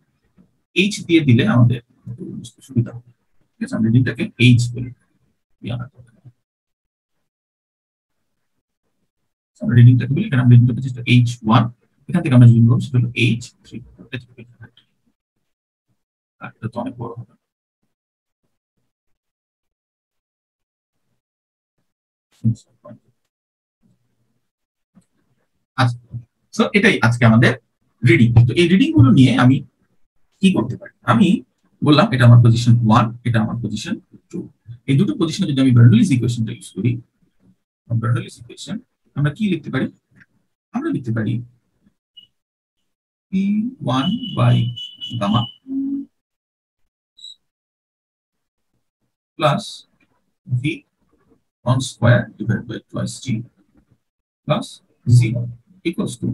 এইচ দিয়ে দিলে আমাদের একটু বুঝতে সুবিধা হবে। ঠিক আছে, আমরা রিডিংটাকে এইচ বলি। আমরা রিডিংটাকে বলি, এখানে আমরা রিডিংটা পেয়েছি H1, এখান থেকে আমরা রিডিং করব সেটা হলো H3। আর এটা তো অনেক বড় হবে। আচ্ছা, সো এটাই আজকে আমাদের রিডিং। তো এই রিডিং গুলো নিয়ে আমি কি করতে পারি? আমি বললাম এটা আমার পজিশন 1, এটা আমার পজিশন 2। এই দুটো পজিশনে যদি আমি বার্নৌলিস ইকুয়েশনটা ইউজ করি, বার্নৌলিস ইকুয়েশন আমরা কি লিখতে পারি? আমরা লিখতে পারি P1 by gamma plus V1 square divided by twice G plus Z equals to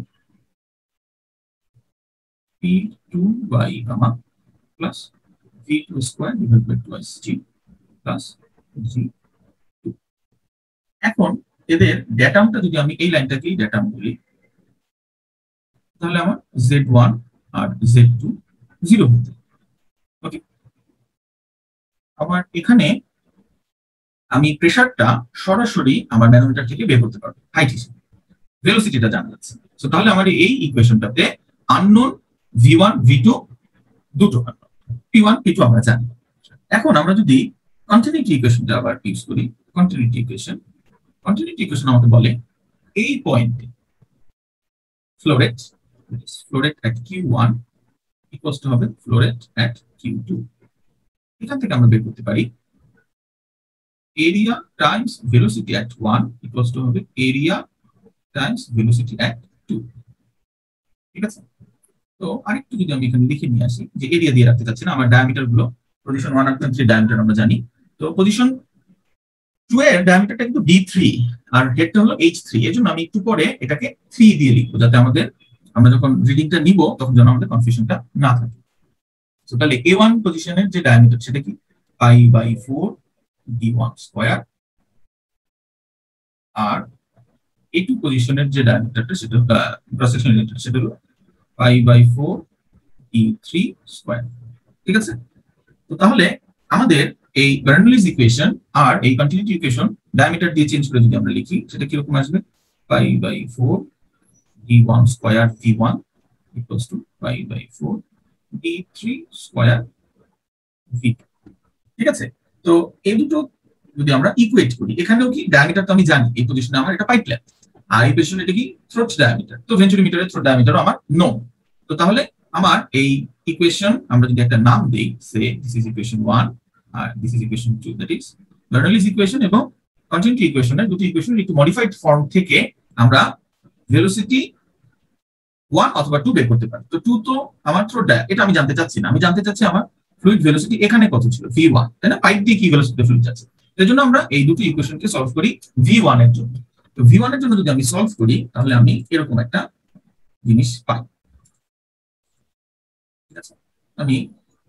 P2 by gamma plus V2 square divided by twice G plus G। এখন এদের ডেটামটা যদি আমি এই লাইনটাকেই ডেটাম বলি, তাহলে আমার Z1 আর Z2 0 হতে। ওকে, আমার এখানে আমি প্রেসারটা সরাসরি আমার ম্যানোমিটার থেকে বের করতে পারবো হাইট হিসেবে, ভেলোসিটিটা জানা যাচ্ছে। সো তাহলে আমার এই ইকুয়েশনটাতে আননোন V1 V2 দুটো আননোন, P1 P2 আমরা জানি। এখন আমরা যদি কন্টিনিউটি ইকুয়েশনটা আবার ইউজ করি, কন্টিনিউটি ইকুয়েশন আমাকে বলে এই পয়েন্টে flow rate at Q1 equals to হবে flow rate at Q2। এখান থেকে আমরা বের করতে পারি area times velocity at 1 equals to হবে area times velocity at 2। ঠিক আছে, তো আরেকটু যদি আমি এখানে লিখে নিয়ে আসি যে এরিয়া দিয়ে রাখতে চাচ্ছি না, আমার ডায়ামিটার গুলো পজিশন 1 আর 3 ডায়ামিটার আমরা জানি। তো পজিশন 2 এর ডায়ামিটারটা কিন্তু D3 আর হেডটা হলো H3, এজন্য আমি একটু পরে এটাকে 3 দিয়ে লিখবো, যাতে আমরা যখন রিডিংটা নিব তখন যেন আমাদের কনফিউশনটা না থাকে। সো তাহলে A1 পজিশনের যে ডায়ামিটার সেটা কি পাই by 4 D1 square, R A2 পজিশনের যে ডায়ামিটারটা সেটা ক্রস সেকশনাল ডায়ামিটার সেটা হলো পাই বাই 4 D3 স্কয়ার। ঠিক আছে, তো তাহলে আমাদের এই বার্নৌলিস ইকুয়েশন আর এই কন্টিনিউটি ইকুয়েশন ডায়ামিটার দিয়ে চেঞ্জ করে যদি আমরা লিখি সেটা কি রকম আসবে? Pi by 4 D1 square V1 equals to pi by 4 D3 square V2। ঠিক আছে, তো এই দুটো যদি আমরা ইকুয়েট করি, এখানেও কি ডায়ামিটার তো আমি জানি এই পজিশনে আমার এটা পাইপ লেন্থ, আর এই পজিশনে এটা কি থ্রোট ডায়ামিটার, তো ভেন্টুরিমিটারের থ্রোট ডায়ামিটারও আমার নো। তো তাহলে আমার এই ইকুয়েশন আমরা যদি একটা নাম দেই, সে দিস ইজ ইকুয়েশন 1 আর this is equation 2, that is Bernoulli's equation এবং কন্টিনিউটি ইকুয়েশনের দুটো ইকুয়েশনের একটু মডিফাইড ফর্ম থেকে আমরা ভেলোসিটি 1 অথবা 2 বের করতে পারি। তো 2 তো আমার থ্রোট এটা আমি জানতে চাচ্ছি না, আমি জানতে চাচ্ছি আমার ফ্লুইড ভেলোসিটি এখানে কত ছিল V1, তাই না? পাইপ দিয়ে কি ভেলোসিটি ফ্লুইড যাচ্ছে, এর জন্য আমরা এই দুটো ইকুয়েশনকে সলভ করি V1 এর জন্য। তো V1 এর জন্য যদি আমি সলভ করি তাহলে আমি এরকম একটা জিনিস পাই। ঠিক আছে, আমি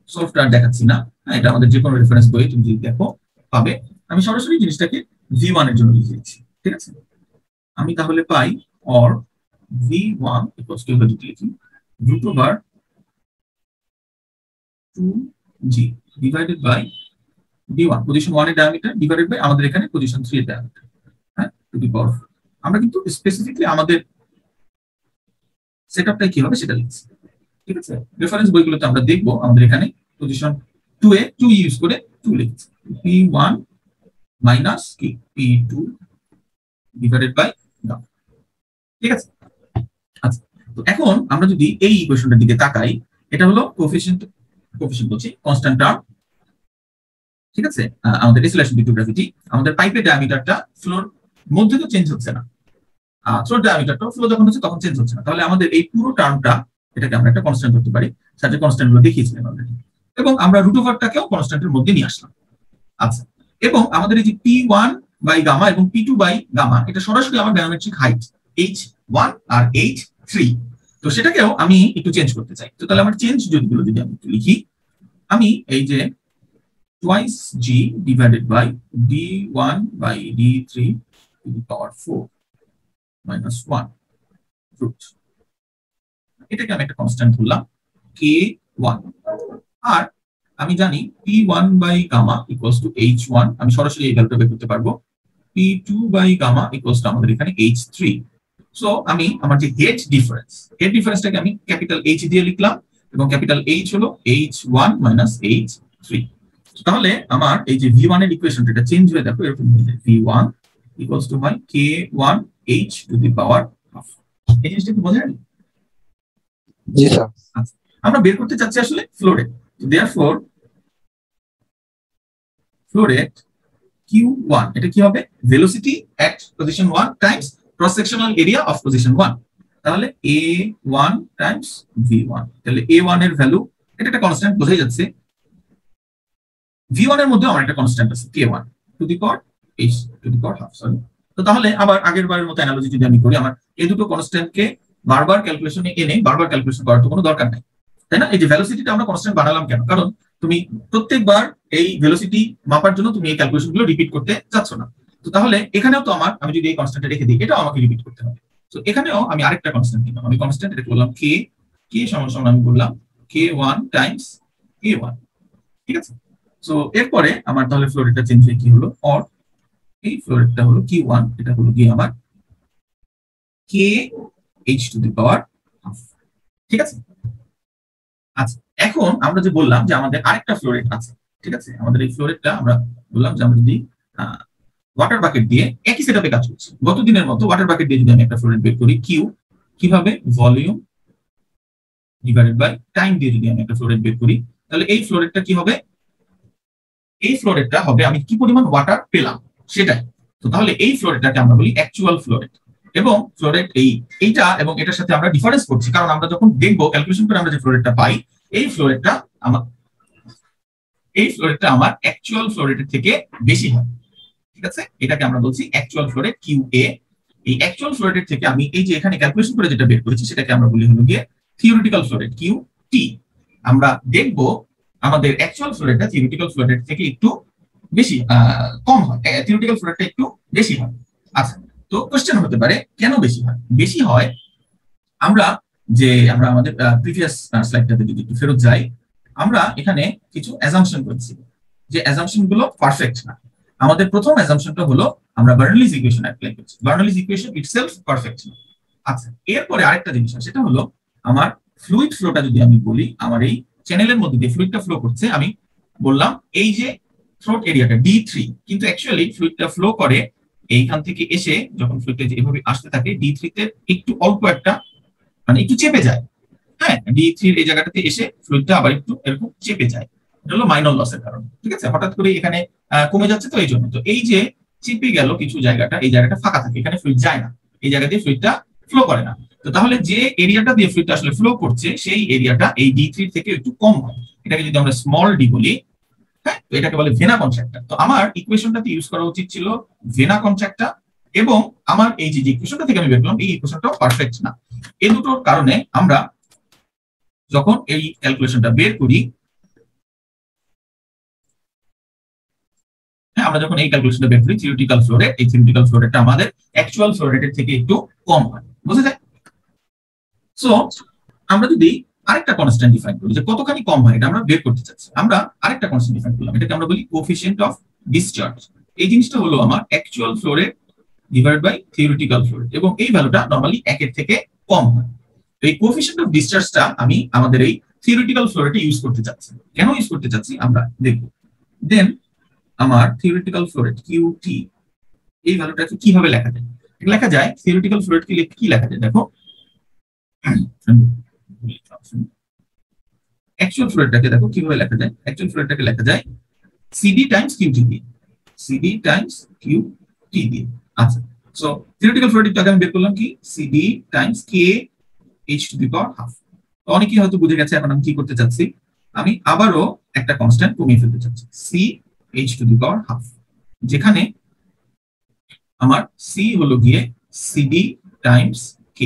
সলভটা দেখাচ্ছি না, এটা আমাদের যে কোনো রেফারেন্স বই তুমি যদি দেখো পাবে। আমি সরাসরি জিনিসটাকে V1 এর জন্য লিখে দিচ্ছি। ঠিক আছে, আমি তাহলে পাই অর V1 equals to যদি লিখি √2G divided by D1, position 1 এর ডায়ামিটার ডিভাইডেড বাই আমাদের এখানে পজিশন 3 এর ডায়ামিটার, হ্যাঁ, টু দি পাওয়ার 4। আমরা কিন্তু স্পেসিফিকলি আমাদের সেটআপটা কি হবে সেটা লিখছি। ঠিক আছে, রেফারেন্স বইগুলোতে আমরা দেখব আমাদের এখানে পজিশন 2 এ 2 ইউজ করে 2 লিখছি, P1 মাইনাস কি P2 ডিভাইডেড বাই গামা। ঠিক আছে, আচ্ছা, তো এখন আমরা যদি এই ইকুয়েশনটার দিকে তাকাই, এটা হলো কোএফিশিয়েন্ট বলছি কনস্ট্যান্ট টার্ম। ঠিক আছে, আমাদের এসিলেশন ডিউ টু গ্র্যাভিটি, আমাদের পাইপের ডায়ামিটারটা ফ্লোর মধ্যে তো চেঞ্জ হচ্ছে না, থ্রোট ডায়ামিটারটা ফ্লো যখন হচ্ছে তখন চেঞ্জ হচ্ছে না, তাহলে আমাদের এই পুরো টার্মটা এটাকে আমরা একটা কনস্ট্যান্ট ধরতে পারি, সাথে কনস্ট্যান্ট গুলো দেখিয়েছিলাম অলরেডি, এবং আমরা রুট ওভারটাকেও কনস্ট্যান্টের মধ্যে নিয়ে আসলাম। আচ্ছা, এবং আমাদের এই যে P1 বাই গামা এবং P2 বাই গামা এটা সরাসরি আমার ব্যারোমেট্রিক হাইট H1 আর H3, তো সেটাকেও আমি একটু চেঞ্জ করতে চাই। তো তাহলে আমার চেঞ্জ গুলো যদি আমি একটু লিখি, আমি এই যে twice G divided by D1 by D3 the দি পাওয়ার 4 minus 1 root, এটাকে আমি একটা কনস্ট্যান্ট ধরলাম K1। আর আমি জানি P1 by gamma equals to H1, আমি সরাসরি এই ভ্যালুটা বের করতে পারবো। P2 by gamma equals to আমাদের এখানে H3। সো আমি আমার যে হেড ডিফারেন্সটাকে আমি ক্যাপিটাল H দিয়ে লিখলাম, এবং ক্যাপিটাল H হলো H1 মাইনাস H3। তাহলে আমার এই যে V1 এর ইকুয়েশনটা এটা চেঞ্জ হয়ে দেখো এরকম হয়ে যায়, V1 ইকুয়ালস টু হয় K1 H to the power half. এই জিনিসটা কি বোঝা গেল? জি স্যার। আচ্ছা, আমরা বের করতে চাচ্ছি আসলে flow rate. Therefore flow rate Q1 এটা কি হবে? Velocity at position 1 Times cross sectional area of position 1। তাহলে A1 টাইমস V1। তাহলে A1 এর ভ্যালু এটা একটা কনস্ট্যান্ট বোঝাই যাচ্ছে। V1 এর মধ্যে আমার একটা কনস্ট্যান্ট আছে K1 to the power H to the power half, sorry. তো তাহলে আবার আগের বারের মতো অ্যানালজি যদি আমি করি, আমার এই দুটো কনস্ট্যান্টকে বারবার ক্যালকুলেশনে এনে বারবার ক্যালকুলেশন করার তো কোনো দরকার নাই, তাই না? এই যে ভেলোসিটিটা আমরা কনস্ট্যান্ট বানালাম কেন? কারণ তুমি প্রত্যেকবার এই ভেলোসিটি মাপার জন্য তুমি এই ক্যালকুলেশনগুলো রিপিট করতে চাচ্ছ না। তো তাহলে এখানেও তো আমি যদি এই কনস্ট্যান্টটা রেখে দিই, এটাও আমাকে রিপিট করতে হবে। তো এখানেও আমি আরেকটা কনস্ট্যান্ট নিলাম, আমি কনস্ট্যান্ট এটা বললাম K সমান আমি বললাম K1 টাইমস K1, ঠিক আছে? সো এরপরে আমার তাহলে ফ্লো রেটটা চেঞ্জ হয়ে কি হলো? অর এই ফ্লো রেটটা হলো Q1, এটা হলো গিয়ে আমার KH to the power half, ঠিক আছে? আচ্ছা, এখন আমরা যে বললাম যে আমাদের আরেকটা ফ্লো রেট আছে, ঠিক আছে? আমাদের এই ফ্লো রেটটা আমরা বললাম যে আমরা যদি ওয়াটার বাকেট দিয়ে একই সেটআপে কাজ করছি, গত দিনের মতো ওয়াটার বাকেট দিয়ে যদি আমি একটা ফ্লো রেট বের করি, কিউ কিভাবে? ভলিউম ডিভাইডেড বাই টাইম দিয়ে যদি আমি একটা ফ্লো রেট বের করি, তাহলে এই ফ্লো রেটটা কি হবে? এই ফ্লো রেটটা হবে আমি কি পরিমাণ ওয়াটার পেলাম সেটাই। তো তাহলে এই ফ্লো রেটটাকে আমরা বলি অ্যাকচুয়াল ফ্লো রেট। এবং ফ্লো রেট এইটা এবং এটার সাথে আমরা ডিফারেন্স করছি, কারণ আমরা যখন দেখবো ক্যালকুলেশন করে আমরা যে ফ্লো রেটটা পাই, এই ফ্লো রেটটা আমার অ্যাকচুয়াল ফ্লো রেটের থেকে বেশি হয়, ঠিক আছে? এটাকে আমরা বলছি অ্যাকচুয়াল ফ্লো রেট QA। এই অ্যাকচুয়াল ফ্লো রেটের থেকে আমি এই যে এখানে ক্যালকুলেশন করে যেটা বের করেছি সেটাকে আমরা বলি হলো গিয়ে থিওরিটিক্যাল ফ্লো রেট QT। আমরা দেখবো আমাদের অ্যাকচুয়াল ফ্লো রেটটা থিওরিটিক্যাল ফ্লো রেট থেকে একটু বেশি কম হয়, থিওরিটিক্যাল ফ্লো রেটটা একটু বেশি হয়। আচ্ছা, তো কোশ্চেন হতে পারে কেন বেশি হয়? বেশি হয় আমরা আমাদের প্রিভিয়াস স্লাইডটাতে যদি একটু ফেরত যাই, আমরা এখানে কিছু অ্যাজাম্পশন করছি যে অ্যাজাম্পশন গুলো পারফেক্ট না। আমাদের প্রথম অ্যাজাম্পশনটা হলো আমরা বার্নলিজ ইকুয়েশন অ্যাপ্লাই করছি, বার্নলিজ ইকুয়েশন ইটসেলফ পারফেক্ট না। আচ্ছা, এরপরে আরেকটা জিনিস আছে, সেটা হলো আমার ফ্লুইড ফ্লোটা যদি আমি বলি, আমার এই চ্যানেলের মধ্যে দিয়ে ফ্লুইডটা ফ্লো করছে, আমি বললাম এই যে থ্রোট এরিয়াটা D3, কিন্তু অ্যাকচুয়ালি ফ্লুইডটা ফ্লো করে এইখান থেকে এসে যখন ফ্লুইডটা এভাবে আসতে থাকে D3 তে একটু অল্প একটা মানে একটু চেপে যায়, হ্যাঁ, D3 এই জায়গাটাতে এসে ফ্লুইডটা আবার একটু এরকম চেপে যায়, এটা হলো মাইনর লসের কারণে, ঠিক আছে? হঠাৎ করে এখানে কমে যাচ্ছে, তো এই জন্য তো এই যে চেপে গেল কিছু জায়গাটা, এই জায়গাটা ফাঁকা থাকে, এখানে ফ্লুইড যায় না, এই জায়গা দিয়ে ফ্লুইডটা ফ্লো করে না। তো তাহলে যে এরিয়াটা দিয়ে ফ্লুইডটা আসলে ফ্লো করছে সেই এরিয়াটা এই D3 থেকে একটু কম হয়, এটাকে যদি আমরা স্মল d বলি, হ্যাঁ, তো এটাকে বলে ভেনা কন্ট্রাক্টর। তো আমার ইকুয়েশনটাতে ইউজ করা উচিত ছিল ভেনা কন্ট্রাক্টর, এবং আমার এই যে ইকুয়েশনটা থেকে আমি বের করলাম এই ইকুয়েশনটাও পারফেক্ট না। এই দুটোর কারণে আমরা যখন এই ক্যালকুলেশনটা বের করি, হ্যাঁ, আমরা যখন এই ক্যালকুলেশনটা বের করি থিওরিটিক্যাল ফ্লো রেট, এই থিওরিটিক্যাল ফ্লো রেটটা আমাদের অ্যাকচুয়াল ফ্লো রেটের থেকে একটু কম হয়, বুঝা যায়? সো আমরা যদি আরেকটা কনস্ট্যান্ট ডিফাইন করি যে কতখানি কম হয়, এটা আমরা বের করতে চাচ্ছি, আমরা আরেকটা কনস্ট্যান্ট ডিফাইন করলাম, এটাকে আমরা বলি কোএফিশিয়েন্ট অফ ডিসচার্জ। এই জিনিসটা হলো আমার actual flow rate divide by theoretical flow rate, এবং এই ভ্যালুটা নরমালি 1 এর থেকে কম হয়। তো এই কোএফিশিয়েন্ট অফ ডিসচার্জটা আমি আমাদের এই থিওরিটিক্যাল ফ্লো রেটে ইউজ করতে চাচ্ছি। কেন ইউজ করতে চাচ্ছি আমরা দেখব। দেন আমার থিওরিটিক্যাল ফ্লো রেট QT, এই ভ্যালুটাকে কিভাবে লেখা যায়? লেখা যায় থিওরিটিক্যাল ফ্লো রেট কি লেখা যায় দেখো, অ্যাকচুয়াল ফ্লো রেটটাকে দেখো কিভাবে লেখা যায়। অ্যাকচুয়াল ফ্লো রেটটাকে লেখা যায় CD টাইমস QT দিয়ে, CD টাইমস QT দিয়ে। আচ্ছা, সো থিওরিটিক্যাল ফ্লো রেটটাকে আমি বের করলাম কি CD Times KH to the power half. তো অনেকেই হয়তো বুঝে গেছে এখন আমি কি করতে চাচ্ছি, আমি আবারও একটা কনস্ট্যান্ট কমিয়ে ফেলতে চাচ্ছি CH to the power half, যেখানে আমার C হলো গিয়ে CD টাইমস K।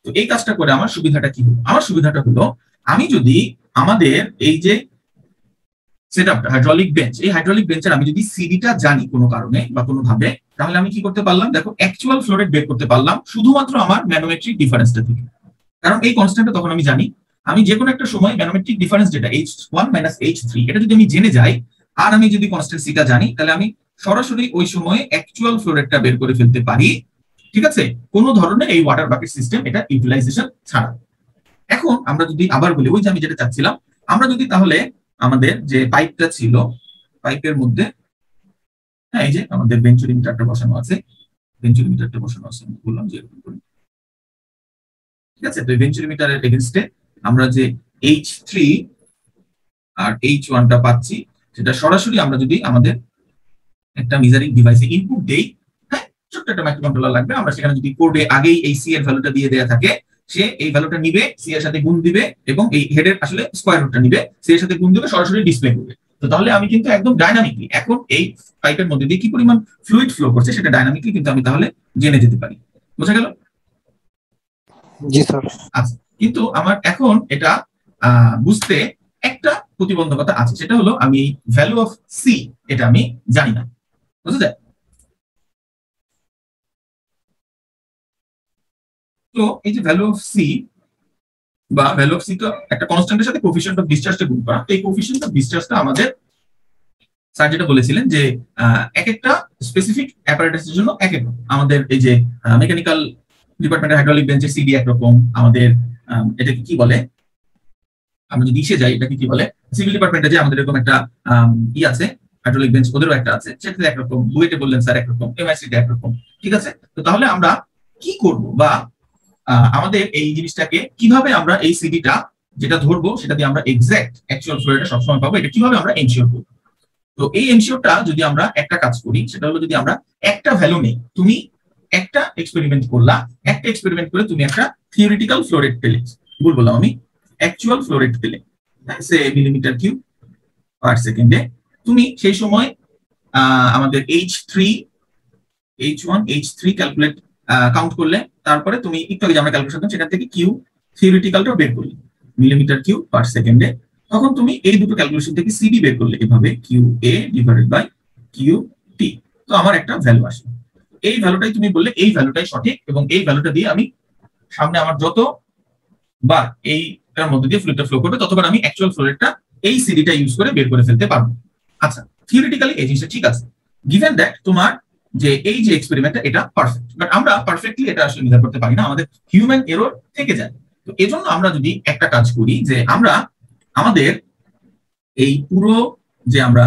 তো এই কাজটা করে আমার সুবিধাটা কি হলো? আমার সুবিধাটা হলো আমি যদি আমাদের এই যে সেটআপটা হাইড্রোলিক বেঞ্চ, এই হাইড্রোলিক বেঞ্চের আমি যদি সিডিটা জানি কোনো কারণে বা কোনো ভাবে, তাহলে আমি কি করতে পারলাম দেখো, অ্যাকচুয়াল ফ্লো রেট বের করতে পারলাম শুধুমাত্র আমার ম্যানোমেট্রিক ডিফারেন্সটা থেকে। কারণ এই কনস্ট্যান্টটা তখন আমি জানি। আমি যে কোনো একটা সময় ম্যানোমেট্রিক ডিফারেন্স যেটা H1 মাইনাস H3 এটা যদি আমি জেনে যাই আর আমি যদি কনস্ট্যান্ট সিটা জানি, তাহলে আমি সরাসরি ওই সময়ে অ্যাকচুয়াল ফ্লো রেটটা বের করে ফেলতে পারি। ঠিক আছে, কোনো ধরনের এই ওয়াটার বাকেট সিস্টেম এটা ইউটিলাইজেশন ছাড়া। এখন আমরা যদি আবার বলি, ওই যে আমি যেটা চাচ্ছিলাম, আমরা যদি তাহলে আমাদের যে পাইপটা ছিল, পাইপের মধ্যে হ্যাঁ এই যে আমাদের বেঞ্চুরিমিটারটা বসানো আছে, বেঞ্চুরিমিটারটা বসানো আছে বললাম যে এরকম করে। ঠিক আছে, তো বেঞ্চুরিমিটারের এগেইনস্টে আমরা যে H3 আর H1টা পাচ্ছি, সেটা সরাসরি আমরা যদি আমাদের একটা মেজারিং ডিভাইসে ইনপুট দেই, হ্যাঁ ছোট্ট একটা মাইক্রোকন্ট্রোলার লাগবে, আমরা সেখানে যদি কোডে আগেই এই সি এর ভ্যালুটা দিয়ে দেয়া থাকে, সে এই ভ্যালুটা নিবে, সি এর সাথে গুণ দিবে এবং এই হেডের আসলে স্কয়ার রুটটা নিবে, সি এর সাথে গুণ দিবে, সরাসরি ডিসপ্লে করবে। তো তাহলে আমি কিন্তু একদম ডাইনামিকলি এখন এই পাইপের মধ্যে দিয়ে কি পরিমাণ ফ্লুইড ফ্লো করছে সেটা ডাইনামিকলি কিন্তু আমি তাহলে জেনে যেতে পারি। বোঝা গেল? জি স্যার। আচ্ছা, কিন্তু আমার এখন এটা বুঝতে একটা প্রতিবন্ধকতা আছে, সেটা হলো আমি এই ভ্যালু অফ সি এটা আমি জানি না। বুঝা যায়? তো এই যে ভ্যালু অফ সি বা ভ্যালু অফ সি তো একটা কনস্ট্যান্টের সাথে কোএফিশিয়েন্ট অফ ডিসচার্জটা গুণ করা। এই কোএফিশিয়েন্ট অফ ডিসচার্জটা আমাদের স্যার যেটা বলেছিলেন যে এক একটা স্পেসিফিক অ্যাপারেটাসের জন্য এক এক আমাদের এই যে মেকানিক্যাল ডিপার্টমেন্টের হাইড্রোলিক বেঞ্চের সিডি একরকম, আমাদের এটাকে কি বলে, আমরা যদি ইসে যাই এটাকে কি বলে, সিভিল ডিপার্টমেন্টে যে আমাদের এরকম একটা ই আছে হাইড্রোলিক বেঞ্চ, ওদেরও একটা আছে, সেটাতে একরকম, বুয়েটে বললেন স্যার একরকম, এমআইসিতে একরকম। ঠিক আছে, তো তাহলে আমরা কি করব বা আমাদের এই জিনিসটাকে কিভাবে আমরা এই সিডিটা যেটা ধরবো সেটা দিয়ে আমরা এক্সাক্ট অ্যাকচুয়াল ফ্লো রেটটা সবসময় পাবো, এটা কিভাবে আমরা এনশিওর করবো? তো এই এনশিওরটা যদি আমরা একটা কাজ করি, সেটা হলো যদি আমরা একটা ভ্যালু নেই, তুমি একটা এক্সপেরিমেন্ট করলা, একটা এক্সপেরিমেন্ট করে তুমি একটা থিওরিটিক্যাল ফ্লো রেট পেলে, ভুল বললাম আমি, অ্যাকচুয়াল ফ্লো রেট পেলে, সে মিলিমিটার কিউব পার সেকেন্ডে, তুমি সেই সময় আমাদের H3 H1 H3 calculate count করলে, তারপরে তুমি একটু আগে আমরা ক্যালকুলেশন সেখান থেকে কিউ থিওরিটিক্যালটা বের করলে মিলিমিটার কিউব পার সেকেন্ডে, তখন তুমি এই দুটো ক্যালকুলেশন থেকে সিডি বের করলে এভাবে Q A divided by Q T. তো আমার একটা ভ্যালু আসে, এই ভ্যালুটাই তুমি বললে এই ভ্যালুটাই সঠিক, এবং এই ভ্যালুটা দিয়ে আমি সামনে আমার যত বার এইটার মধ্যে দিয়ে ফ্লুইডটা ফ্লো করবে ততবার আমি অ্যাকচুয়াল ফ্লো রেটটা এই সিডিটা ইউজ করে বের করে ফেলতে পারবো। আচ্ছা, থিওরিটিক্যালি এই জিনিসটা ঠিক আছে, গিভেন দ্যাট তোমার যে এই যে এক্সপেরিমেন্টটা এটা পারফেক্ট, বাট আমরা পারফেক্টলি এটা আসলে মেজার করতে পারি না, আমাদের হিউম্যান এরর থেকে যায়। তো এজন্য আমরা যদি একটা কাজ করি যে আমরা আমাদের এই পুরো যে আমরা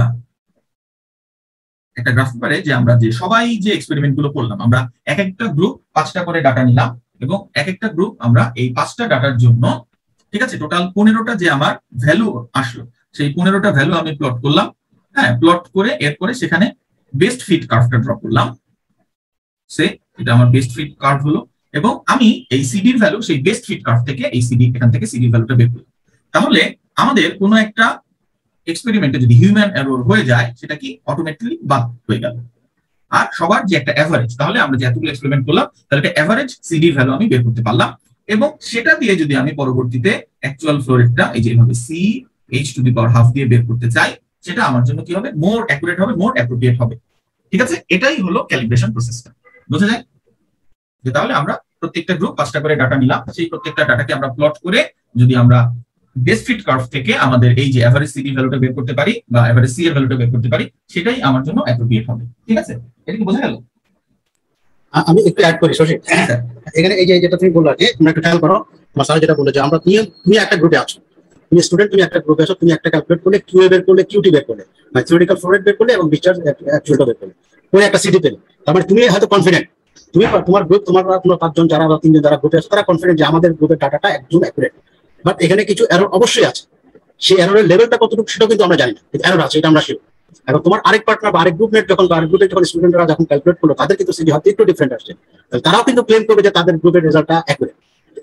একটা গ্রাফ পেপারে যে আমরা যে সবাই যে এক্সপেরিমেন্ট গুলো করলাম, আমরা এক একটা গ্রুপ 5টা করে ডাটা নিলাম, এবং এক একটা গ্রুপ আমরা এই 5টা ডাটার জন্য, ঠিক আছে, টোটাল 15টা যে আমার ভ্যালু আসলো, সেই 15টা ভ্যালু আমি প্লট করলাম। হ্যাঁ, প্লট করে এরপরে সেখানে বেস্ট ফিট কার্ভটা ড্র করলাম, সে এটা আমার বেস্ট ফিট কার্ভ হলো, এবং আমি এই সিডির ভ্যালু সেই বেস্ট ফিট কার্ভ থেকে এই সিডি এখান থেকে সিডির ভ্যালুটা বের করলাম। তাহলে আমাদের কোনো একটা এক্সপেরিমেন্টে যদি হিউম্যান এরর হয়ে যায় সেটা কি অটোমেটিক্যালি বাদ হয়ে গেল। আর সবার যে একটা এভারেজ, তাহলে আমরা যে এতগুলো এক্সপেরিমেন্ট করলাম তাহলে একটা এভারেজ সিডির ভ্যালু আমি বের করতে পারলাম, এবং সেটা দিয়ে যদি আমি পরবর্তীতে অ্যাকচুয়াল ফ্লো রেটটা এই যে এভাবে C H to the power half দিয়ে বের করতে চাই, সেটা আমার জন্য কি হবে, মোর অ্যাকুরেট হবে, মোর অ্যাপ্রোপ্রিয়েট হবে। ঠিক আছে, এটাই হলো ক্যালিব্রেশন প্রসেসটা। বোঝা যায়? যে তাহলে আমরা প্রত্যেকটা গ্রুপ 5টা করে ডাটা নিলাম, সেই প্রত্যেকটা ডাটাকে আমরা প্লট করে যদি আমরা বেস্ট ফিট কার্ভ থেকে আমাদের এই যে এভারেজ সিডি ভ্যালুটা বের করতে পারি বা এভারেজ সি এর ভ্যালুটা বের করতে পারি, সেটাই আমার জন্য অ্যাপ্রোপ্রিয়েট হবে। ঠিক আছে, এটা কি বোঝা গেল? আমি একটু অ্যাড করি শশী, এখানে এই যে যেটা তুমি বললা যে তোমরা একটু খেয়াল করো, আমার স্যার যেটা বললো যে আমরা তুমি একটা গ্রুপে আছো, তুমি স্টুডেন্ট, তুমি একটা গ্রুপে আছো, তুমি একটা ক্যালকুলেট করলে, কিউ বের করলে, কিউটি বের করলে, মানে থিওরিটিক্যাল ফ্লো রেট বের করলে এবং ডিসচার্জ অ্যাকচুয়ালটা বের করলে, পরে একটা সিডি পেলে, তার মানে তুমি হয়তো কনফিডেন্ট, তুমি তোমার গ্রুপ, তোমার 5জন যারা বা 3জন যারা গ্রুপে আছে তারা কনফিডেন্ট যে আমাদের গ্রুপের ডাটাটা একদম অ্যাকুরেট। বাট এখানে কিছু এরর অবশ্যই আছে, সেই এররের লেভেলটা কতটুকু সেটাও কিন্তু আমরা জানি না, এরর আছে এটা আমরা শিওর। এখন তোমার আরেক পার্টনার বা আরেক গ্রুপমেট যখন আরেক গ্রুপে যখন স্টুডেন্টরা যখন ক্যালকুলেট করলো, তাদের কিন্তু সিডি হয়তো একটু ডিফারেন্ট আসছে, তারাও কিন্তু ক্লেম করবে যে তাদের গ্রুপের রেজাল্টটা অ্যাকুরেট।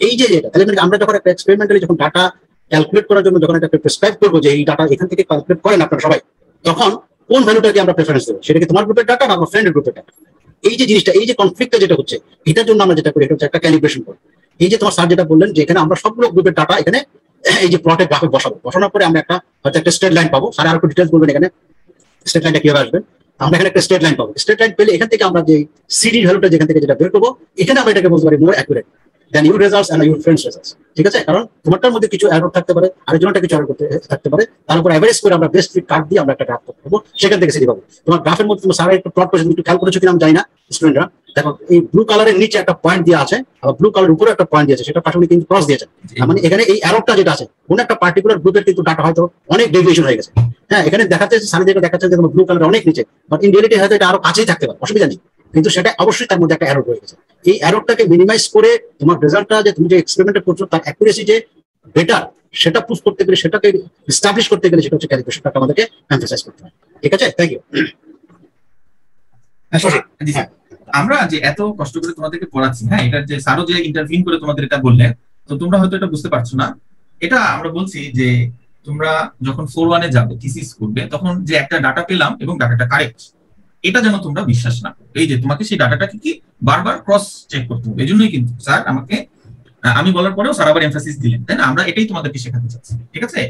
এই যে যেটা তাহলে আমরা যখন একটা এক্সপেরিমেন্টালি যখন ডাটা ক্যালকুলেট করার জন্য যখন একটা প্রেসক্রাইব করবো যে এই ডাটা এখান থেকে ক্যালকুলেট করেন আপনারা সবাই, তখন কোন ভ্যালুটাকে আমরা প্রেফারেন্স দেবো, সেটা কি তোমার গ্রুপের ডাটা না আমার ফ্রেন্ডের গ্রুপের ডাটা? এই যে জিনিসটা, এই যে কনফ্লিক্টটা যেটা হচ্ছে, এটার জন্য আমরা যেটা করি এটা হচ্ছে একটা ক্যালিব্রেশন করি। এই যে তোমার স্যার যেটা বললেন যে এখানে আমরা সবগুলো গ্রুপের ডাটা এখানে এই যে প্লটে গ্রাফে বসাবো, বসানোর পরে আমরা একটা হয়তো একটা স্ট্রেট লাইন পাবো, স্যার আর একটু ডিটেলস বলবেন এখানে স্ট্রেট লাইনটা কিভাবে আসবে। আমরা এখানে একটা স্ট্রেট লাইন পাবো, স্ট্রেট লাইন পেলে এখান থেকে আমরা যে সিডি ভ্যালুটা যেখান থেকে যেটা বের করবো, এখানে আমরা এটাকে বলতে পারি more accurate. Then your results and your friends results. ঠিক আছে, কারণ তোমারটার মধ্যে কিছু এরর থাকতে পারে, আরেকজনটা কিছু এরর করতে থাকতে পারে, তার উপর এভারেজ করে আমরা বেস্ট ফিট কার্ড দিয়ে আমরা একটা গ্রাফ করতে পারবো, সেখান থেকে সিটি পাবো। তোমার গ্রাফের মধ্যে তোমার স্যার একটু প্লট করেছে, তুমি একটু খেয়াল করেছো কিনা আমি জানি না স্টুডেন্টরা। দেখো এই ব্লু কালারের নিচে একটা পয়েন্ট দেওয়া আছে, আর ব্লু কালারের উপরে একটা পয়েন্ট দিয়েছে, সেটা পাশাপাশি কিন্তু ক্রস দিয়েছে। তার মানে এখানে এই এররটা যেটা আছে, কোন একটা পার্টিকুলার গ্রুপের কিন্তু ডাটা হয়তো অনেক ডেভিয়েশন হয়ে গেছে। হ্যাঁ, এখানে দেখাচ্ছে সারি থেকে দেখাচ্ছে যে ব্লু কালার অনেক নিচে, বাট ইন রিয়েলিটি হয়তো এটা আরো কাছেই থাকতে পারে, অসুবিধা নেই, কিন্তু সেটা অবশ্যই তার মধ্যে একটা এরর রয়ে গেছে। এই এররটাকে মিনিমাইজ করে তোমার রেজাল্টটা যে তুমি যে এক্সপেরিমেন্ট করছো তার অ্যাকুরেসি যে বেটার, সেটা প্রুফ করতে গেলে, সেটাকে এস্টাবলিশ করতে গেলে, সেটা হচ্ছে ক্যালিব্রেশনটাকে আমাদেরকে এমফাসাইজ করতে হয়। ঠিক আছে, থ্যাংক ইউ। আমরা যে এত কষ্ট করে তোমাদেরকে পড়াচ্ছি, হ্যাঁ, এটা যে স্যারও যে ইন্টারভিউ করে তোমাদের এটা বললেন, তো তোমরা হয়তো এটা বুঝতে পারছো না। এটা আমরা বলছি যে তোমরা যখন 4-1 যাবে, থিসিস করবে, তখন যে একটা ডাটা পেলাম এবং ডাটাটা কারেক্ট, এটা যেন তোমরা বিশ্বাস না করো। এই যে তোমাকে সেই ডাটাটাকে কি বারবার ক্রস চেক করতে হবে। এই জন্যই কিন্তু স্যার আমাকে, আমি বলার পরেও স্যার আবার এমফাসিস দিলেন, তাই না? আমরা এটাই তোমাদেরকে শেখাতে চাচ্ছি। ঠিক আছে,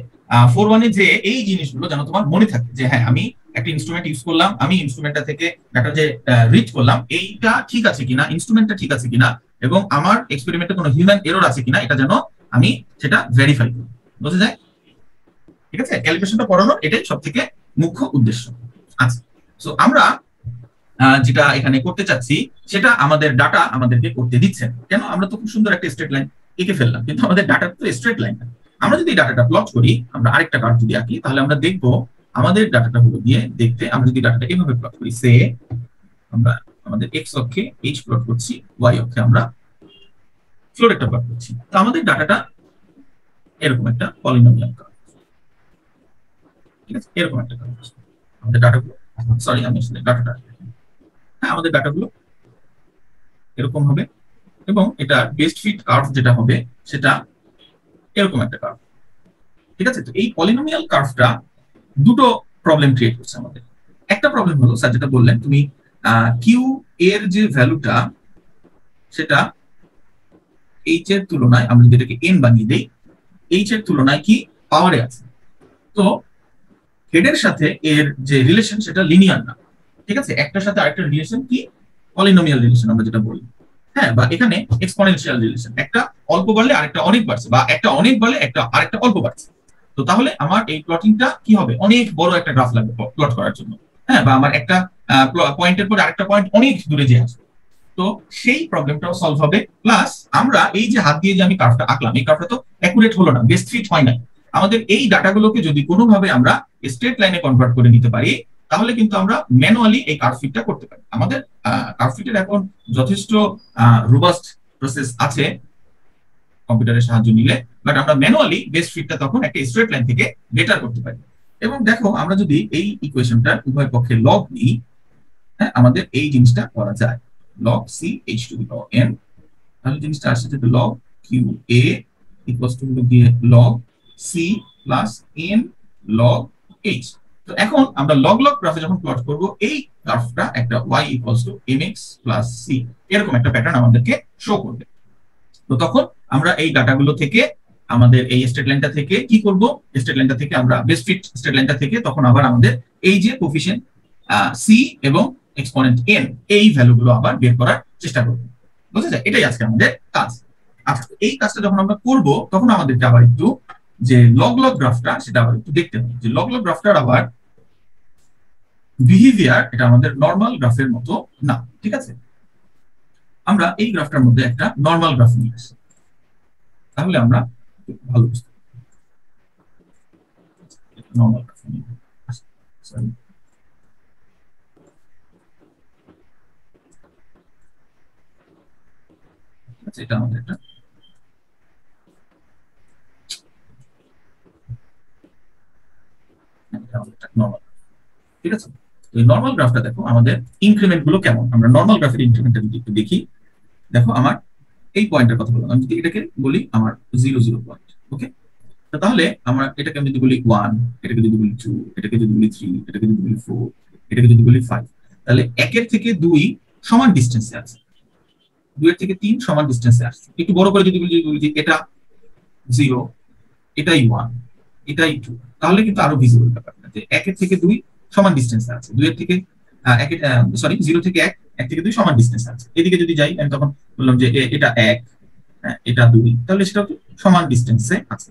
4-1 যে এই জিনিসগুলো যেন তোমার মনে থাকে, যে হ্যাঁ, আমি একটা ইনস্ট্রুমেন্ট ইউজ করলাম, আমি ইনস্ট্রুমেন্টটা থেকে ডাটা যে রিড করলাম, এইটা ঠিক আছে কিনা, ইনস্ট্রুমেন্টটা ঠিক আছে কিনা, এবং আমার এক্সপেরিমেন্টে কোনো হিউম্যান এরর আছে কিনা, এটা যেন আমি সেটা ভেরিফাই করি। বোঝা যায়? ঠিক আছে, ক্যালিব্রেশনটা পড়ানোর এটাই সব থেকে মুখ্য উদ্দেশ্য। আচ্ছা, সো আমরা যেটা এখানে করতে চাচ্ছি, সেটা আমাদের ডাটা আমাদেরকে করতে দিচ্ছেন। কেন? আমরা তো খুব সুন্দর একটা স্ট্রেট লাইন এঁকে ফেললাম, কিন্তু আমাদের ডাটা তো স্ট্রেট লাইন না। আমরা যদি ডাটাটা প্লট করি, আমরা আরেকটা কার্ভ যদি আঁকি, তাহলে আমরা দেখবো আমাদের ডাটাটা হলো গিয়ে দেখতে, আমরা যদি ডাটাটা এইভাবে প্লট করি, সে আমরা আমাদের এক্স অক্ষে এইচ প্লট করছি, ওয়াই অক্ষে আমরা ফ্লোর একটা প্লট করছি। তো আমাদের ডাটাটা এরকম একটা পলিনোমিয়াল কার্ভ। ঠিক আছে, এরকম একটা কার্ভ আমাদের ডাটাগুলো, সরি আমি আসলে ডাটাটা, হ্যাঁ, আমাদের ডাটাগুলো এরকম হবে, এবং এটা বেস্ট ফিট কার্ভ যেটা হবে সেটা এরকম একটা কার্ভ। ঠিক আছে, তো এই পলিনোমিয়াল কার্ভটা দুটো প্রবলেম ক্রিয়েট করছে আমাদের। একটা প্রবলেম হলো স্যার যেটা বললেন, তুমি কিউ এর যে ভ্যালুটা, সেটা এইচ এর তুলনায়, আমরা যদি এটাকে এন বানিয়ে দেই, এইচ এর তুলনায় কি পাওয়ারে আছে। তো হেডের সাথে এর যে রিলেশন সেটা লিনিয়ার না। ঠিক আছে, একটার সাথে আরেকটা রিলেশন কি পলিনোমিয়াল রিলেশন আমরা যেটা বলি, হ্যাঁ, বা এখানে এক্সপোনেনশিয়াল রিলেশন, একটা অল্প বাড়লে আরেকটা অনেক বাড়ছে, বা একটা অনেক বাড়লে একটা আরেকটা অল্প বাড়ছে। তো তাহলে আমার এই প্লটিংটা কি হবে, অনেক বড় একটা গ্রাফ লাগবে প্লট করার জন্য, হ্যাঁ, বা আমার একটা পয়েন্টের পর আরেকটা পয়েন্ট অনেক দূরে যে আসবে। তো সেই প্রবলেমটাও সলভ হবে, প্লাস আমরা এই যে হাত দিয়ে যে আমি কার্ভটা আঁকলাম, এই কার্ভটা তো অ্যাকুরেট হলো না, বেস্ট ফিট হয় না। আমাদের এই ডাটাগুলোকে যদি কোনোভাবে আমরা স্ট্রেট লাইনে কনভার্ট করে নিতে পারি, তাহলে কিন্তু আমরা ম্যানুয়ালি এই কার্ভ ফিটটা করতে পারি। আমাদের কার্ভ ফিটের এখন যথেষ্ট রোবাস্ট প্রসেস আছে কম্পিউটারের সাহায্য নিলে, বাট আমরা ম্যানুয়ালি বেস্ট ফিটটা তখন একটা স্ট্রেট লাইন থেকে বেটার করতে পারি। এবং দেখো, আমরা যদি এই ইকুয়েশনটার উভয় পক্ষে লগ নিই, হ্যাঁ, আমাদের এই জিনিসটা করা যায়, log c h to the power n, তাহলে জিনিসটা আসছে যে log q a equals to হলো গিয়ে log c plus n log h। তো এখন আমরা লগ লগ গ্রাফে যখন প্লট করব, এই গ্রাফটা একটা y equals to mx plus c এরকম একটা প্যাটার্ন আমাদেরকে শো করবে। তো তখন আমরা এই ডাটাগুলো থেকে, আমাদের এই স্ট্রেট লাইনটা থেকে কি করব, স্ট্রেট লাইনটা থেকে আমরা বেস্ট ফিট স্ট্রেট লাইনটা থেকে তখন আবার আমাদের এই যে কোফিশিয়েন্ট c এবং এক্সপোনেন্ট n, এই ভ্যালুগুলো আবার বের করার চেষ্টা করব। বুঝা যায়? এটাই আজকে আমাদের কাজ। আচ্ছা, এই কাজটা যখন আমরা করব, তখন আমাদেরকে আবার একটু যে লগ লগ গ্রাফটা, সেটা আবার একটু দেখতে হবে যে লগ লগ গ্রাফটার আবার বিহেভিয়ার এটা আমাদের নর্মাল গ্রাফের মতো না। ঠিক আছে, আমরা এই গ্রাফটার মধ্যে একটা নর্মাল গ্রাফ নিয়ে আসি, তাহলে আমরা ভালো বুঝতে পারবো। নর্মাল গ্রাফ নিয়ে সরি, এটা আমাদের একটা নর্মাল। ঠিক আছে, এই নর্মাল গ্রাফটা দেখো, আমাদের ইনক্রিমেন্ট গুলো কেমন, আমরা নর্মাল গ্রাফের ইনক্রিমেন্টটা যদি একটু দেখি, দেখো আমার এই পয়েন্টের কথা বললাম, আমি যদি এটাকে বলি আমার 0 0 পয়েন্ট, ওকে, তাহলে আমরা এটাকে আমি যদি বলি 1, এটাকে যদি বলি 2, এটাকে যদি বলি 3, এটাকে যদি বলি 4, এটাকে যদি বলি 5, তাহলে 1 এর থেকে 2 সমান ডিসটেন্সে আছে, 2 এর থেকে 3 সমান ডিসটেন্সে আসছে। একটু বড় করে যদি বলি যে এটা 0, এটাই 1, এটাই 2, তাহলে কিন্তু আরো ভিজিবল ব্যাপারটা যে 1 এর থেকে 2 সমান ডিসটেন্সে আছে, 2 এর থেকে 0 থেকে 1, 1 থেকে 2 সমান ডিসটেন্সে আছে। এদিকে যদি যাই, আমি তখন বললাম যে এটা 1, হ্যাঁ এটা 2, তাহলে সেটা সমান ডিস্টেন্সে আছে।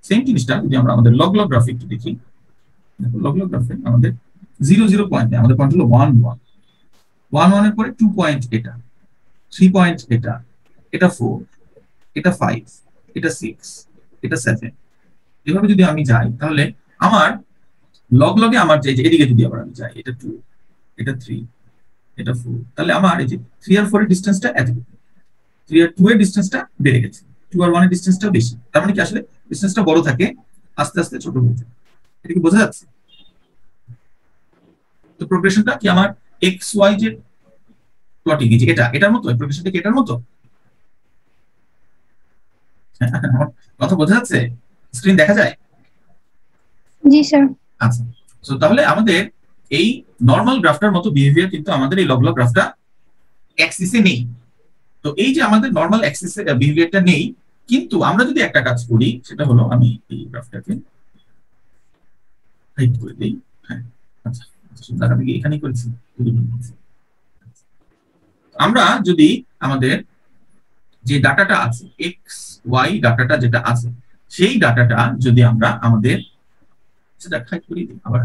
সেম জিনিসটা যদি আমরা আমাদের লগ লগ গ্রাফে একটু দেখি, লগ লগ গ্রাফে আমাদের 0 0 পয়েন্ট, আমাদের পয়েন্ট হলো 1 1 1 1 এর পরে 2 পয়েন্ট এটা, 3 পয়েন্ট এটা, এটা 4, এটা 5, এটা 6, এটা 7, এভাবে যদি আমি যাই তাহলে আমার লগ লগে আমার যে এদিকে যদি আবার আমি যাই, এটা 2, এটা 3, এটা 4, তাহলে আমার এই যে 3 আর 4 এর ডিসটেন্সটা এতটুকু, 3 আর 2 এর ডিসটেন্সটা বেড়ে গেছে, 2 আর 1 এর ডিসটেন্সটা বেশি। তার মানে কি আসলে ডিসটেন্সটা বড় থাকে, আস্তে আস্তে ছোট হয়ে যায়। এটা কি বোঝা যাচ্ছে? তো প্রোগ্রেশনটা কি আমার এক্স ওয়াই যে প্লটিং, এই যে এটার মতো, প্রোগ্রেশনটা কি এটার মতো? আমার কথা বোঝা যাচ্ছে? স্ক্রিন দেখা যায়? জি স্যার। আচ্ছা, তো তাহলে আমাদের এই নরমাল গ্রাফটার মতো বিহেভিয়ার কিন্তু আমাদের এই লগ লগ গ্রাফটা অ্যাক্সিসে নেই। তো এই যে আমাদের নরমাল অ্যাক্সিসে বিহেভিয়ারটা নেই, কিন্তু আমরা যদি একটা কাজ করি সেটা হলো আমি এই গ্রাফটাকে হাইড করে দেই। হ্যাঁ আচ্ছা, সুন্দর, আমি এখানেই করেছি। আমরা যদি আমাদের যে ডাটাটা আছে এক্স ওয়াই ডাটাটা যেটা আছে, সেই ডাটাটা যদি আমরা আমাদের সেটা হাইড করে দিই আবার,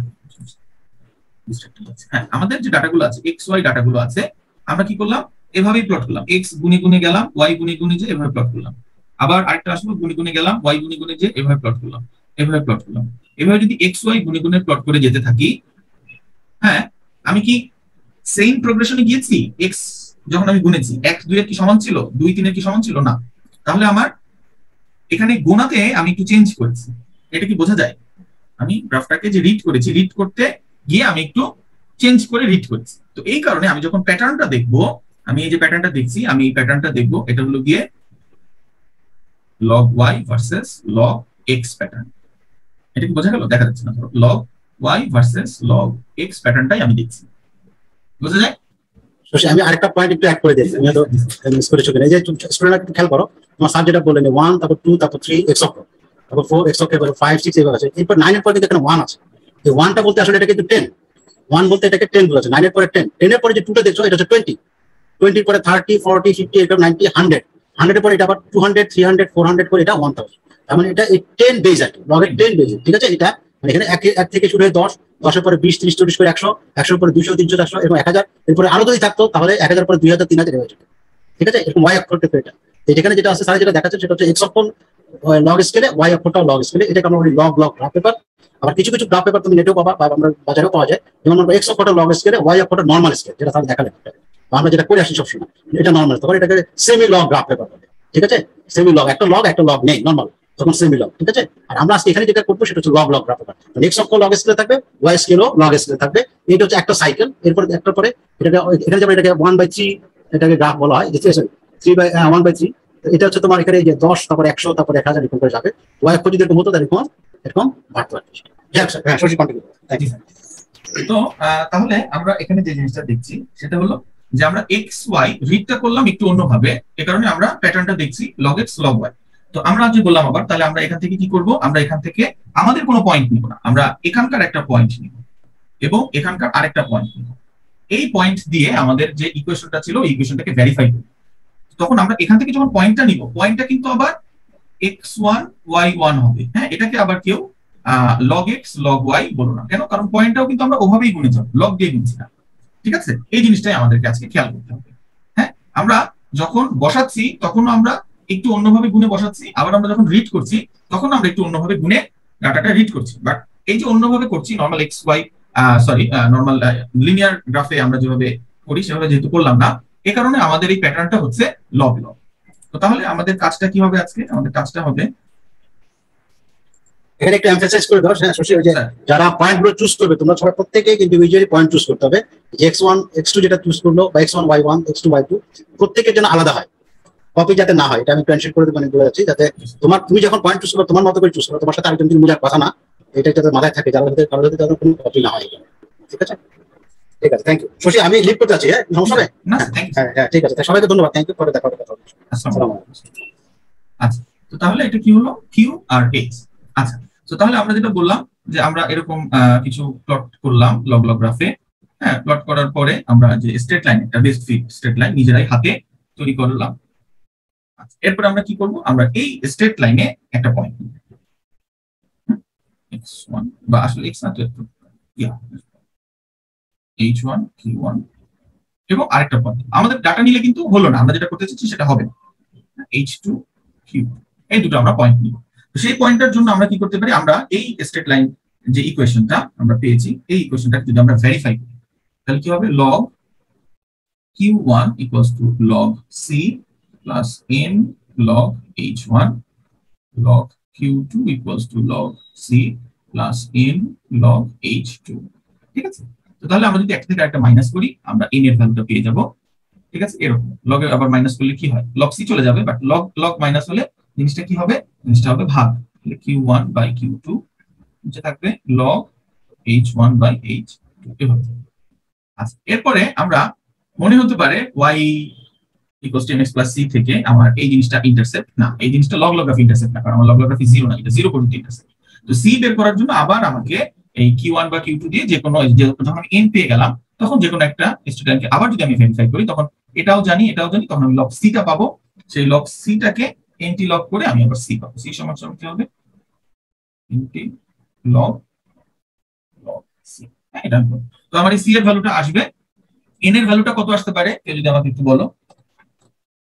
হ্যাঁ আমাদের যে ডাটাগুলো আছে এক্স ওয়াই ডাটাগুলো আছে, আমরা কি করলাম এভাবেই প্লট করলাম, এক্স গুণে গুণে গেলাম, ওয়াই গুণে গুণে যে এভাবে প্লট করলাম, আবার আরেকটা আসলো গুণে গুণে গেলাম, ওয়াই গুণে গুণে যে এভাবে প্লট করলাম, এভাবে প্লট করলাম। এভাবে যদি এক্স ওয়াই গুণে গুণে প্লট করে যেতে থাকি, হ্যাঁ আমি কি সেম প্রোগ্রেশনে গিয়েছি? এক্স যখন আমি গুনেছি 1 2 এর কি সমান ছিল, 2 3 এর কি সমান ছিল না, তাহলে আমার এখানে গোনাতে আমি একটু চেঞ্জ করেছি। এটা কি বোঝা যায়? আমি গ্রাফটাকে যে রিড করেছি, রিড করতে গিয়ে আমি একটু চেঞ্জ করে রিড করেছি। তো এই কারণে আমি যখন প্যাটার্নটা দেখবো, আমি এই যে প্যাটার্নটা দেখছি, আমি এই প্যাটার্নটা দেখবো, এটা হলো গিয়ে log Y versus log X pattern. এটা কি বোঝা গেল? দেখা যাচ্ছে না? Log Y versus log X প্যাটার্নটাই আমি দেখছি। বোঝা যায়? আমি আরেকটা পয়েন্ট একটু অ্যাড করে দিই, আমি তো মিস করেছি কিনা। এই যে স্টুডেন্ট একটু খেয়াল করো, তোমার স্যার যেটা বললেন 1 তারপর 2 তারপর 3 এক্স অক্ষ, তারপর 4 এক্স অক্ষ, এবার 5 6 এবার আছে, এরপর 9 এর পরে কিন্তু এখানে 1 আছে। এই 1টা বলতে আসলে এটা কিন্তু 10, 1 বলতে এটাকে 10 বলেছে, 9 এর পরে 10, 10 এর পরে যে 2টা দেখছো এটা হচ্ছে 20, 20 এর পরে 30 40 50 এটা 90 100, 100 এর পরে এটা আবার 200 300 400 করে এটা 1000। তার মানে এটা 10 বেজ আর কি, লগের 10 বেজ, ঠিক আছে? এটা মানে এখানে এক থেকে শুরু হয়ে 10, 10 এর পরে 20 30 40 করে 100, 100 এর পরে 200 300 400 এবং 1000, এরপরে আরো যদি থাকতো তাহলে 1000 পরে 2000 3000 এভাবে যেত, ঠিক আছে? এরকম ওয়াই অক্ষরটা এটা এখানে যেটা আছে স্যার যেটা দেখাচ্ছে সেটা হচ্ছে এক্স অক্ষ লগ স্কেলে, ওয়াই অক্ষরটাও লগ স্কেলে, এটাকে আমরা বলি লগ লগ গ্রাফ পেপার। আবার কিছু কিছু গ্রাফ পেপার তুমি নেটেও পাবা বা আমরা বাজারেও পাওয়া যায়, যেমন আমরা এক্স অক্ষরটা লগ স্কেলে, ওয়াই অক্ষরটা নর্মাল স্কেল, যেটা স্যার দেখালেন আমরা যেটা করে আসি সবসময়, এটা নর্মাল, তখন এটাকে সেমি লগ গ্রাফ পেপার বলে, ঠিক আছে? সেমি লগ, একটা লগ নেই নর্মাল, তখন সেমি লগ, ঠিক আছে? আর আমরা আজকে এখানে যেটা করবো সেটা হচ্ছে log log graph paper. X অক্ষ লগ স্কেলে থাকবে, ওয়াই স্কেলও লগ স্কেলে থাকবে, এটা হচ্ছে একটা সাইকেল। এরপর একটার পরে এটাকে এখানে যেমন এটাকে 1/3 এটাকে গ্রাফ বলা হয়, 1/3, এটা হচ্ছে তোমার এখানে যে 10 তারপর 100 তারপর 1000 এরকম করে যাবে। ওয়াই অক্ষ যদি এরকম হতো তাহলে এরকম বাড়তে পারবে। হ্যাঁ শশী কন্টিনিউ। তো তাহলে আমরা এখানে যে জিনিসটা দেখছি সেটা হলো যে আমরা এক্স ওয়াই রিডটা করলাম একটু অন্যভাবে, এ কারণে আমরা প্যাটার্নটা দেখছি লগ এক্স লগ ওয়াই। তো আমরা যে বললাম আবার, তাহলে আমরা এখান থেকে কি করব, আমরা এখান থেকে আমাদের কোনো পয়েন্ট নিব না, আমরা এখানকার একটা পয়েন্ট নিব এবং এখানকার আরেকটা পয়েন্ট নিব। এই পয়েন্ট দিয়ে আমাদের যে ইকুয়েশনটা ছিল এই ইকুয়েশনটাকে ভেরিফাই করব। তখন আমরা এখান থেকে যখন পয়েন্টটা নিব, পয়েন্টটা কিন্তু আবার x1 y1 হবে। হ্যাঁ, এটাকে আবার কেউ লগ এক্স লগ ওয়াই বলো না কেন, কারণ পয়েন্টটাও কিন্তু আমরা ওভাবেই গুনে যাব, লগ দিয়ে গুনছি না, ঠিক আছে? এই জিনিসটাই আমাদেরকে আজকে খেয়াল করতে হবে। হ্যাঁ, আমরা যখন বসাচ্ছি তখন আমরা একটু অন্যভাবে গুনে বসাচ্ছি, আবার আমরা যখন রিড করছি তখন আমরা একটু অন্যভাবে গুনে ডাটাটা রিড করছি। বাট এই যে অন্যভাবে করছি, normal X Y normal linear গ্রাফে আমরা যেভাবে করি সেভাবে যেহেতু করলাম না, এ কারণে আমাদের এই প্যাটার্নটা হচ্ছে লগ লগ। তো তাহলে আমাদের কাজটা কি হবে আজকে? আমাদের কাজটা হবে এখানে একটু এমফাসাইজ করে দাও শশী, ওই যে যারা পয়েন্ট গুলো চুজ করবে তোমরা সবাই প্রত্যেকেই ইন্ডিভিজুয়ালি পয়েন্ট চুজ করতে হবে। x1 x2 যেটা চুজ করলো বা x1 y1 x2 y2 প্রত্যেকের জন্য আলাদা হয়, কপি যাতে না হয়, এটা আমি টেনশন করে মানে বলে যাচ্ছি, যাতে তুমি যখন পয়েন্ট চুজ করো তোমার মতো করে চুজ করো, তোমার সাথে আরেকজন বোঝার কথা না, এটা যাতে মাথায় থাকে, যারা কারোর যাতে কোনো কপি না হয়, ঠিক আছে? ঠিক আছে, থ্যাংক ইউ শশী, আমি লিভ করতে আছি। হ্যাঁ, সমস্যা নেই। হ্যাঁ ঠিক আছে, সবাইকে ধন্যবাদ, থ্যাংক ইউ, পরে দেখা হবে। আচ্ছা, তো তাহলে এটা কি হলো, কিউ আর এইচ। আচ্ছা, তো তাহলে আমরা যেটা বললাম যে আমরা এরকম কিছু প্লট করলাম লগ লগ গ্রাফে। হ্যাঁ, প্লট করার পরে আমরা যে স্ট্রেট লাইন, একটা বেস্ট ফিট স্ট্রেট লাইন নিজেরাই হাতে তৈরি করলাম। এরপর আমরা কি করব, আমরা এই স্ট্রেট লাইনে একটা পয়েন্ট নিব, x1 বা আসলে x না তো h1 q1 এবং আরেকটা পয়েন্ট। আমাদের ডাটা নিলে কিন্তু হলো না, আমরা যেটা করতে চাচ্ছি সেটা হবে না। h2 q এই দুটো আমরা পয়েন্ট নিব। তো সেই পয়েন্টের জন্য আমরা কি করতে পারি, আমরা এই স্ট্রেট লাইন যে ইকুয়েশনটা আমরা পেয়েছি এই ইকুয়েশনটাকে যদি আমরা ভেরিফাই করি তাহলে কি হবে, log q1 equals to log c plus n log h1 log q2 equals to log c plus n log h2। ঠিক আছে, তো তাহলে আমরা যদি একটা থেকে একটা মাইনাস করি আমরা n এর ভ্যালুটা পেয়ে যাব। ঠিক আছে, এরকম লগ এর আবার মাইনাস করলে কি হয়, log c চলে যাবে, বাট log log মাইনাস হলে জিনিসটা কি হবে, জিনিসটা হবে ভাগ, তাহলে q1 বাই q2 নিচে থাকবে log h1 বাই h2 এভাবে। আচ্ছা, এরপরে আমরা মনে হতে পারে y equals to mx plus c থেকে আমার এই জিনিসটা ইন্টারসেপ্ট না, এই জিনিসটা লগ লগ অফ ইন্টারসেপ্ট না, কারণ আমার লগ লগ অফ 0 না, এটা 0 পর্যন্ত ইন্টারসেপ্ট। তো c বের করার জন্য আবার আমাকে এই q1 বা q2 দিয়ে যে কোনো, যখন আমি n পেয়ে গেলাম তখন যে কোনো একটা স্টুডেন্টকে আবার যদি আমি ভেরিফাই করি তখন এটাও জানি তখন আমি লগ c টা পাবো, সেই লগ c টাকে nt লগ করে আমি আবার c পাবো। c সমান সমান কি হবে, nt লগ লগ c। এটা তো আমার এই c এর ভ্যালুটা আসবে, n এর ভ্যালুটা কত আসতে পারে কেউ যদি আমাকে একটু বলো।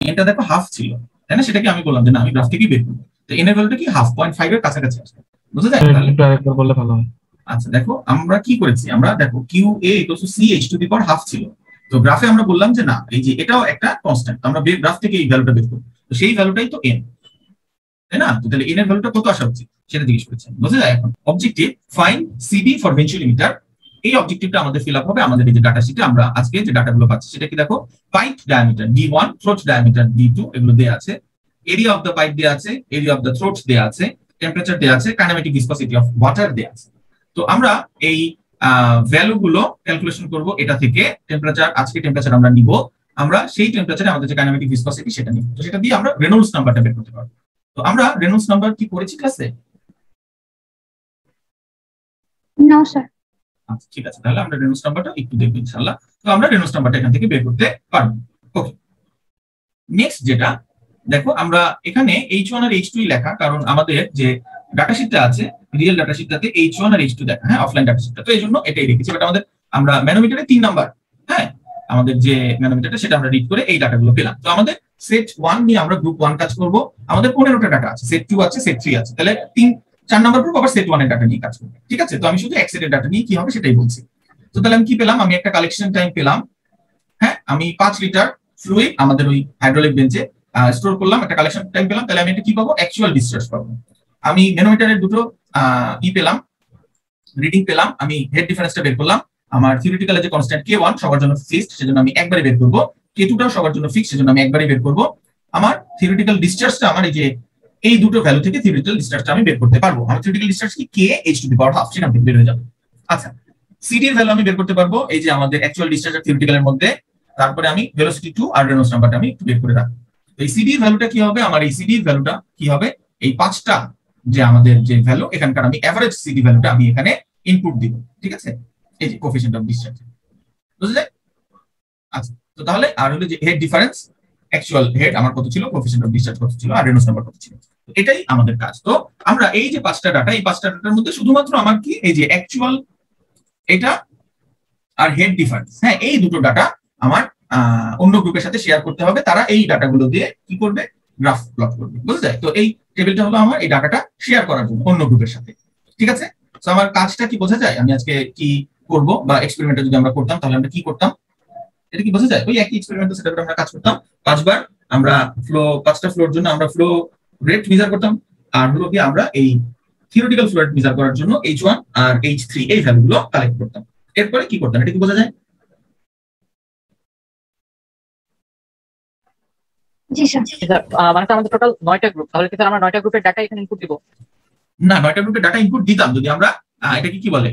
এটা দেখো হাফ ছিল, তাই না, সেটাকে আমি বললাম যে না আমি গ্রাফ থেকেই বের করব, তো n এর ভ্যালুটা কি 0.5 এর কাছাকাছি আসবে, বুঝা যায় তাহলে আরেকবার বললে ভালো হয়। আচ্ছা দেখো আমরা কি করেছি, আমরা দেখো qa = ch to the power half ছিল, তো গ্রাফে আমরা বললাম যে না এই যে এটাও একটা কনস্ট্যান্ট, আমরা গ্রাফ থেকে এই ভ্যালুটা বের করব, তো সেই ভ্যালুটাই তো n, তাই না। তো তাহলে n এর ভ্যালুটা কত আসা উচিত সেটা জিজ্ঞেস করেছেন, বুঝা যায়। এখন অবজেক্টিভ ফাইন্ড cd ফর ভেন্চুরিমিটার, এই অবজেক্টিভটা আমাদের ফিল আপ হবে আমাদের এই যে ডাটা শিটে আমরা আজকে যে ডাটাগুলো পাচ্ছি সেটা কি দেখো, pipe diameter d1, throat diameter d2 এগুলো দেয়া আছে, এরিয়া অফ দ্য পাইপ দেয়া আছে, এরিয়া অফ দ্য থ্রোট দেয়া আছে, টেম্পারেচার দেয়া আছে, কাইনেমেটিক ভিসকসিটি অফ ওয়াটার দেয়া আছে। তো আমরা এই ভ্যালু গুলো ক্যালকুলেশন করব, এটা থেকে টেম্পারেচার, আজকে টেম্পারেচার আমরা নিব, আমরা সেই টেম্পারেচারে আমাদের যে কাইনেমেটিক ভিসকসিটি সেটা নিব, তো সেটা দিয়ে আমরা রেনল্ডস নাম্বারটা বের করতে পারবো। তো আমরা রেনল্ডস নাম্বার কি পড়েছি ক্লাসে? না স্যার। আচ্ছা ঠিক আছে, তাহলে আমরা রেনল্ডস নাম্বারটা একটু দেখব ইনশাআল্লাহ। তো আমরা রেনল্ডস নাম্বারটা এখান থেকে বের করতে পারবো। ওকে, নেক্সট যেটা দেখো, আমরা এখানে h1 আর h2 লেখা, কারণ আমাদের যে ডাটা শিটটা আছে রিয়েল ডাটা শিটটাতে h1 আর h2 দেখা, হ্যাঁ অফলাইন ডাটা শিটটা, তো এইজন্য এটাই রেখেছি। বাট আমাদের আমরা ম্যানোমিটারে 3 নাম্বার, হ্যাঁ আমাদের যে ম্যানোমিটারটা সেটা আমরা রিড করে এই ডাটাগুলো পেলাম। তো আমাদের সেট 1 নিয়ে আমরা গ্রুপ 1 কাজ করব, আমাদের 15টা ডাটা আছে, সেট 2 আছে, সেট 3 আছে, তাহলে 4 নাম্বার গ্রুপ আবার সেট 1 এর ডাটা নিয়ে কাজ করব। ঠিক আছে, তো আমি শুধু এক সেটের ডাটা নিয়ে কি হবে সেটাই বলছি। তো তাহলে আমি কি পেলাম, আমি একটা কালেকশন টাইম পেলাম, হ্যাঁ আমি 5 লিটার ফ্লুইড আমাদের ওই হাইড্রোলিক বেঞ্চে স্টোর করলাম, একটা কালেকশন টাইম পেলাম, তাহলে আমি এটা কি পাবো, অ্যাকচুয়াল ডিসচার্জ পাবো। আমি ম্যানোমিটারের দুটো পেলাম, রিডিং পেলাম, আমি হেড ডিফারেন্সটা বের করলাম, আমার থিওরিটিক্যাল যে কনস্ট্যান্ট k1 সবার জন্য ফিক্সড সেজন্য আমি একবারই বের করব, k2 টাও সবার জন্য ফিক্সড সেজন্য আমি একবারই বের করব। আমার থিওরিটিক্যাল ডিসচার্জটা আমার এই যে এই দুটো ভ্যালু থেকে থিওরিটিক্যাল ডিসচার্জটা আমি বের করতে পারবো। আমার থিওরিটিক্যাল ডিসচার্জ কি k h to the power half, সেটা বের হয়ে যাবে। আচ্ছা, সিডি এর ভ্যালু আমি বের করতে পারবো এই যে আমাদের অ্যাকচুয়াল ডিসচার্জ আর থিওরিটিক্যালের মধ্যে, তারপরে আমি ভেলোসিটি 2 আর রেনল্ডস নাম্বারটা আমি একটু বের করে রাখবো। তো এই সিডি এর ভ্যালুটা কি হবে, আমার এই সিডি এর ভ্যালুটা কি হবে, এই 5টা যে আমাদের যে ভ্যালু এখানকার আমি এভারেজ সিডি ভ্যালুটা আমি এখানে ইনপুট দিব। ঠিক আছে, এই যে কোএফিশিয়েন্ট অফ ডিসচার্জ, বুঝলে। আচ্ছা, তো তাহলে আর হলো যে হেড ডিফারেন্স, অ্যাকচুয়াল হেড আমার কত ছিল, কোএফিশিয়েন্ট অফ ডিসচার্জ কত ছিল, আর রেনল্ডস নাম্বার কত ছিল, এটাই আমাদের কাজ। তো আমরা এই যে 5টা ডাটা, এই 5টা ডাটার মধ্যে শুধুমাত্র আমার কি এই যে অ্যাকচুয়াল এটা আর হেড ডিফারেন্স, হ্যাঁ এই দুটো ডাটা আমার অন্য গ্রুপের সাথে শেয়ার করতে হবে, তারা এই ডাটাগুলো দিয়ে কি করবে, গ্রাফ প্লট করবে, বুঝতে যায়। তো এই টেবিলটা হলো আমার এই ডাটাটা শেয়ার করার জন্য অন্য গ্রুপের সাথে। ঠিক আছে, তো আমার কাজটা কি বোঝা যায়, আমি আজকে কি করব, বা এক্সপেরিমেন্টটা যদি আমরা করতাম তাহলে আমরা কি করতাম, এটা কি বোঝা যায়। ওই একই এক্সপেরিমেন্ট সেটা আমরা কাজ করতাম 5 বার, আমরা 5টা ফ্লোর জন্য আমরা ফ্লো রেট মেজার করতাম, আর হলো কি আমরা এই থিওরিটিক্যাল ফ্লো রেট মেজার করার জন্য h1 আর h3 এই ভ্যালুগুলো কালেক্ট করতাম। এরপরে কি করতাম, এটা কি বোঝা যায়? জি স্যার। মানে আমাদের টোটাল 9টা গ্রুপ, তাহলে কি স্যার আমরা 9টা গ্রুপের ডাটা এখানে ইনপুট দিব? না, 9টা গ্রুপের ডাটা ইনপুট দিতাম যদি আমরা এটাকে কি বলে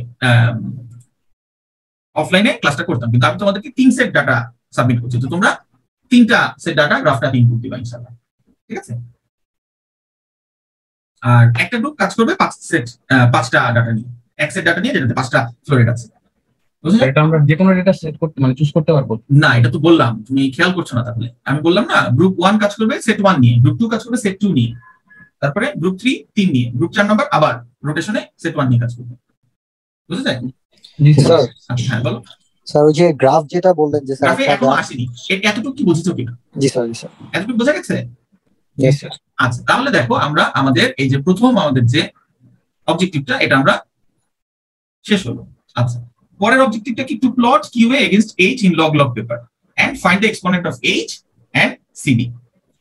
অফলাইনে ক্লাসটা করতাম, কিন্তু আমি তোমাদেরকে 3 সেট ডাটা সাবমিট করছি, তো তোমরা 3টা সেট ডাটা গ্রাফটাতে ইনপুট দিবা ইনশাআল্লাহ। ঠিক আছে, আর একটা গ্রুপ কাজ করবে 5টা ডাটা নিয়ে, এক সেট ডাটা নিয়ে যেটাতে 5টা ফ্লো রেট আছে, বুঝলে? এটা আমরা যে কোনো ডেটা সেট করতে মানে চুজ করতে পারবো। না, এটা তো বললাম, তুমি খেয়াল করছো না। তাহলে আমি বললাম না, গ্রুপ 1 কাজ করবে সেট 1 নিয়ে, গ্রুপ 2 কাজ করবে সেট 2 নিয়ে, তারপরে গ্রুপ 3 3 নিয়ে, গ্রুপ 4 নাম্বার আবার রোটেশনে সেট 1 নিয়ে কাজ করবে। বুঝতে যায়? জি স্যার আচ্ছা হ্যাঁ বলো। স্যার ওই যে গ্রাফ যেটা বললেন যে স্যার গ্রাফে একটা এখনো graph- আসেনি, এতটুকু কি বুঝেছো কিনা? জি স্যার জি স্যার এতটুকু বোঝা গেছে? জি স্যার। আচ্ছা তাহলে দেখো, আমরা আমাদের এই যে প্রথম আমাদের যে অবজেক্টিভটা, এটা আমরা শেষ হলো। আচ্ছা, পরের অবজেক্টিভটা কি? To plot Q A against H in log log paper and find the exponent of H and CD.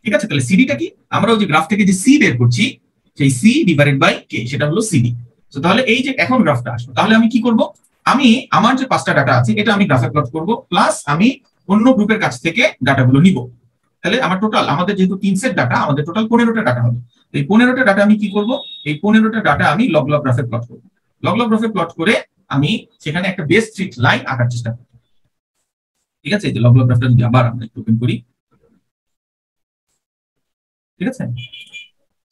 ঠিক আছে, তাহলে সিডিটা কি? আমরা ওই যে গ্রাফ থেকে যে সি বের করছি, সেই সি ডিভাইডেড বাই কে, সেটা হলো সিডি। তো তাহলে এই যে এখন গ্রাফটা আসলো, তাহলে আমি কি করব? আমি আমার যে 5টা ডাটা আছে এটা আমি গ্রাফে প্লট করব, প্লাস আমি অন্য গ্রুপের কাছ থেকে ডাটাগুলো নিব। তাহলে আমার টোটাল, আমাদের যেহেতু 3 সেট ডাটা, আমাদের টোটাল 15টা ডাটা হবে। এই 15টা ডাটা আমি কি করব? এই 15টা ডাটা আমি লগ লগ গ্রাফে প্লট করব। লগ লগ গ্রাফে প্লট করে আমি সেখানে একটা বেস স্ট্রিট লাইন আঁকার চেষ্টা করব। ঠিক আছে, এই যে লগ লগ গ্রাফটা যদি আবার আমরা একটু ওপেন করি, ঠিক আছে,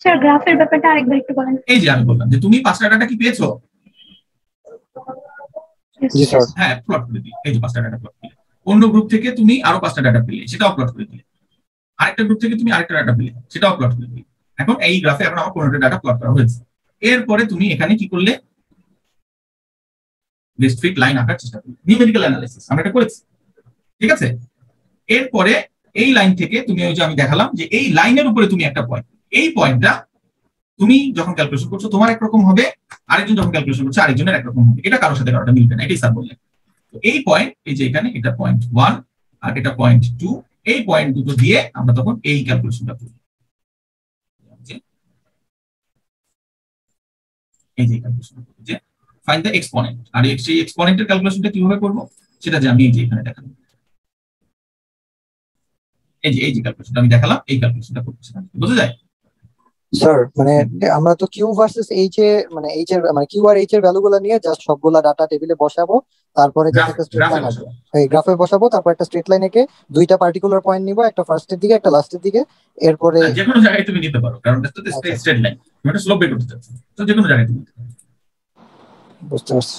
স্যার গ্রাফের ব্যাপারটা আরেকবার একটু বলেন। এই যে আমি বললাম যে তুমি 5টা ডাটা কি পেয়েছো? জি স্যার হ্যাঁ, প্লট করে দিই। এই যে 5টা ডাটা প্লট দিলে, অন্য গ্রুপ থেকে তুমি আরো 5টা ডাটা পেলে, সেটাও প্লট করে দিলে, আরেকটা গ্রুপ থেকে তুমি আরেকটা ডাটা পেলে, সেটাও প্লট করে দিলে। এখন এই গ্রাফে এখন আমার 15টা ডাটা প্লট করা হয়েছে। এরপরে তুমি এখানে কি করলে? বেস্ট ফিট লাইন আঁকার চেষ্টা করলে, নিউমেরিক্যাল অ্যানালাইসিস আমরা এটা করেছি। ঠিক আছে, এরপরে এই লাইন থেকে তুমি ওই যে আমি দেখালাম যে এই লাইনের উপরে তুমি একটা পয়েন্ট, এই পয়েন্টটা তুমি যখন ক্যালকুলেশন করছো তোমার একরকম হবে, আরেকজন যখন ক্যালকুলেশন করছে আরেকজনের একরকম হবে, এটা কারোর সাথে কারোটা মিলবে না, এটাই স্যার বললেন। তো এই পয়েন্ট, এই যে এখানে এটা পয়েন্ট 1 আর এটা পয়েন্ট 2, এই পয়েন্ট দুটো দিয়ে আমরা তখন এই ক্যালকুলেশনটা করব। এই যে ক্যালকুলেশনটা করব যে ফাইন্ড দ্য এক্সপোনেন্ট, আর এই এক্সপোনেন্টের ক্যালকুলেশনটা কিভাবে করব সেটা যে আমি এই যে এখানে দেখালাম, এই যে ক্যালকুলেশনটা আমি দেখালাম, এই ক্যালকুলেশনটা করতেছি। বুঝা যায়? স্যার মানে আমরা তো কিউ ভার্সেস এইচ এ মানে এইচ এর মানে কিউ আর এইচ এর ভ্যালুগুলো নিয়ে জাস্ট সবগুলা ডাটা টেবিলে বসাবো, তারপরে জাস্ট একটা স্ট্রেট লাইন আসবে, এই গ্রাফে বসাবো, তারপর একটা স্ট্রেট লাইন এঁকে দুইটা পার্টিকুলার পয়েন্ট নিব, একটা ফার্স্টের দিকে একটা লাস্টের দিকে, এরপরে যে কোনো জায়গায় তুমি নিতে পারো, কারণ এটা তো স্ট্রেট লাইন, তুমি একটা স্লোপ বের করতে চাচ্ছ, তো যে কোনো জায়গায় তুমি নিতে পারো। বুঝতে পারছি।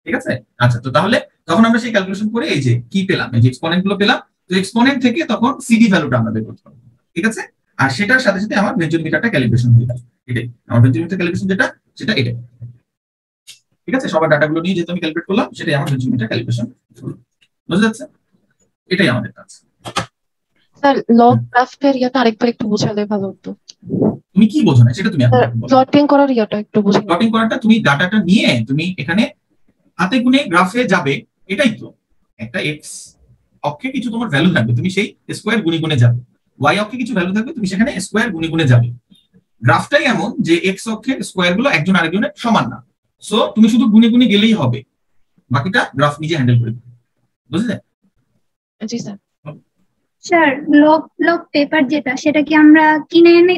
ঠিক আছে, আচ্ছা, তো তাহলে তখন আমরা সেই ক্যালকুলেশন করে এই যে কি পেলাম, এই যে এক্সপোনেন্ট গুলো পেলাম, তো এক্সপোনেন্ট থেকে তখন সিডি ভ্যালুটা আমরা বের করতে পারবো। ঠিক আছে, আর সেটার সাথে সাথে আমার ভেঞ্চুরিমিটারটা ক্যালিব্রেশন হয়ে গেল, এটাই আমার ভেঞ্চুরিমিটার ক্যালিব্রেশন যেটা, সেটা এটাই। ঠিক আছে, সবার ডাটাগুলো নিয়ে যেহেতু আমি ক্যালকুলেট করলাম, সেটাই আমার ভেঞ্চুরিমিটার ক্যালিব্রেশন। বুঝা যাচ্ছে? এটাই আমাদের কাজ। স্যার লগ গ্রাফের ইয়াটা আরেকবার একটু বোঝালে ভালো হতো। তুমি কি বোঝো না সেটা তুমি এখন বলো। প্লটিং করার ইয়াটা একটু বোঝালে। প্লটিং করাটা, তুমি ডাটাটা নিয়ে তুমি এখানে হাতে গুনে গ্রাফে যাবে, এটাই তো। একটা এক্স অক্ষে কিছু তোমার ভ্যালু থাকবে, তুমি সেই স্কোয়ার গুণে গুণে যাবে, ওয়াই অক্ষে কিছু ভ্যালু থাকবে, তুমি সেখানে স্কোয়ার গুণে গুণে যাবে। গ্রাফটাই এমন যে এক্স অক্ষের স্কোয়ার গুলো একজন আরেকজনের সমান না, সো তুমি শুধু গুণে গুণে গেলেই হবে, বাকিটা গ্রাফ নিজে হ্যান্ডেল করে দেবে। বুঝলে? জি sir. Sir log log paper যেটা, সেটা কি আমরা কিনে এনে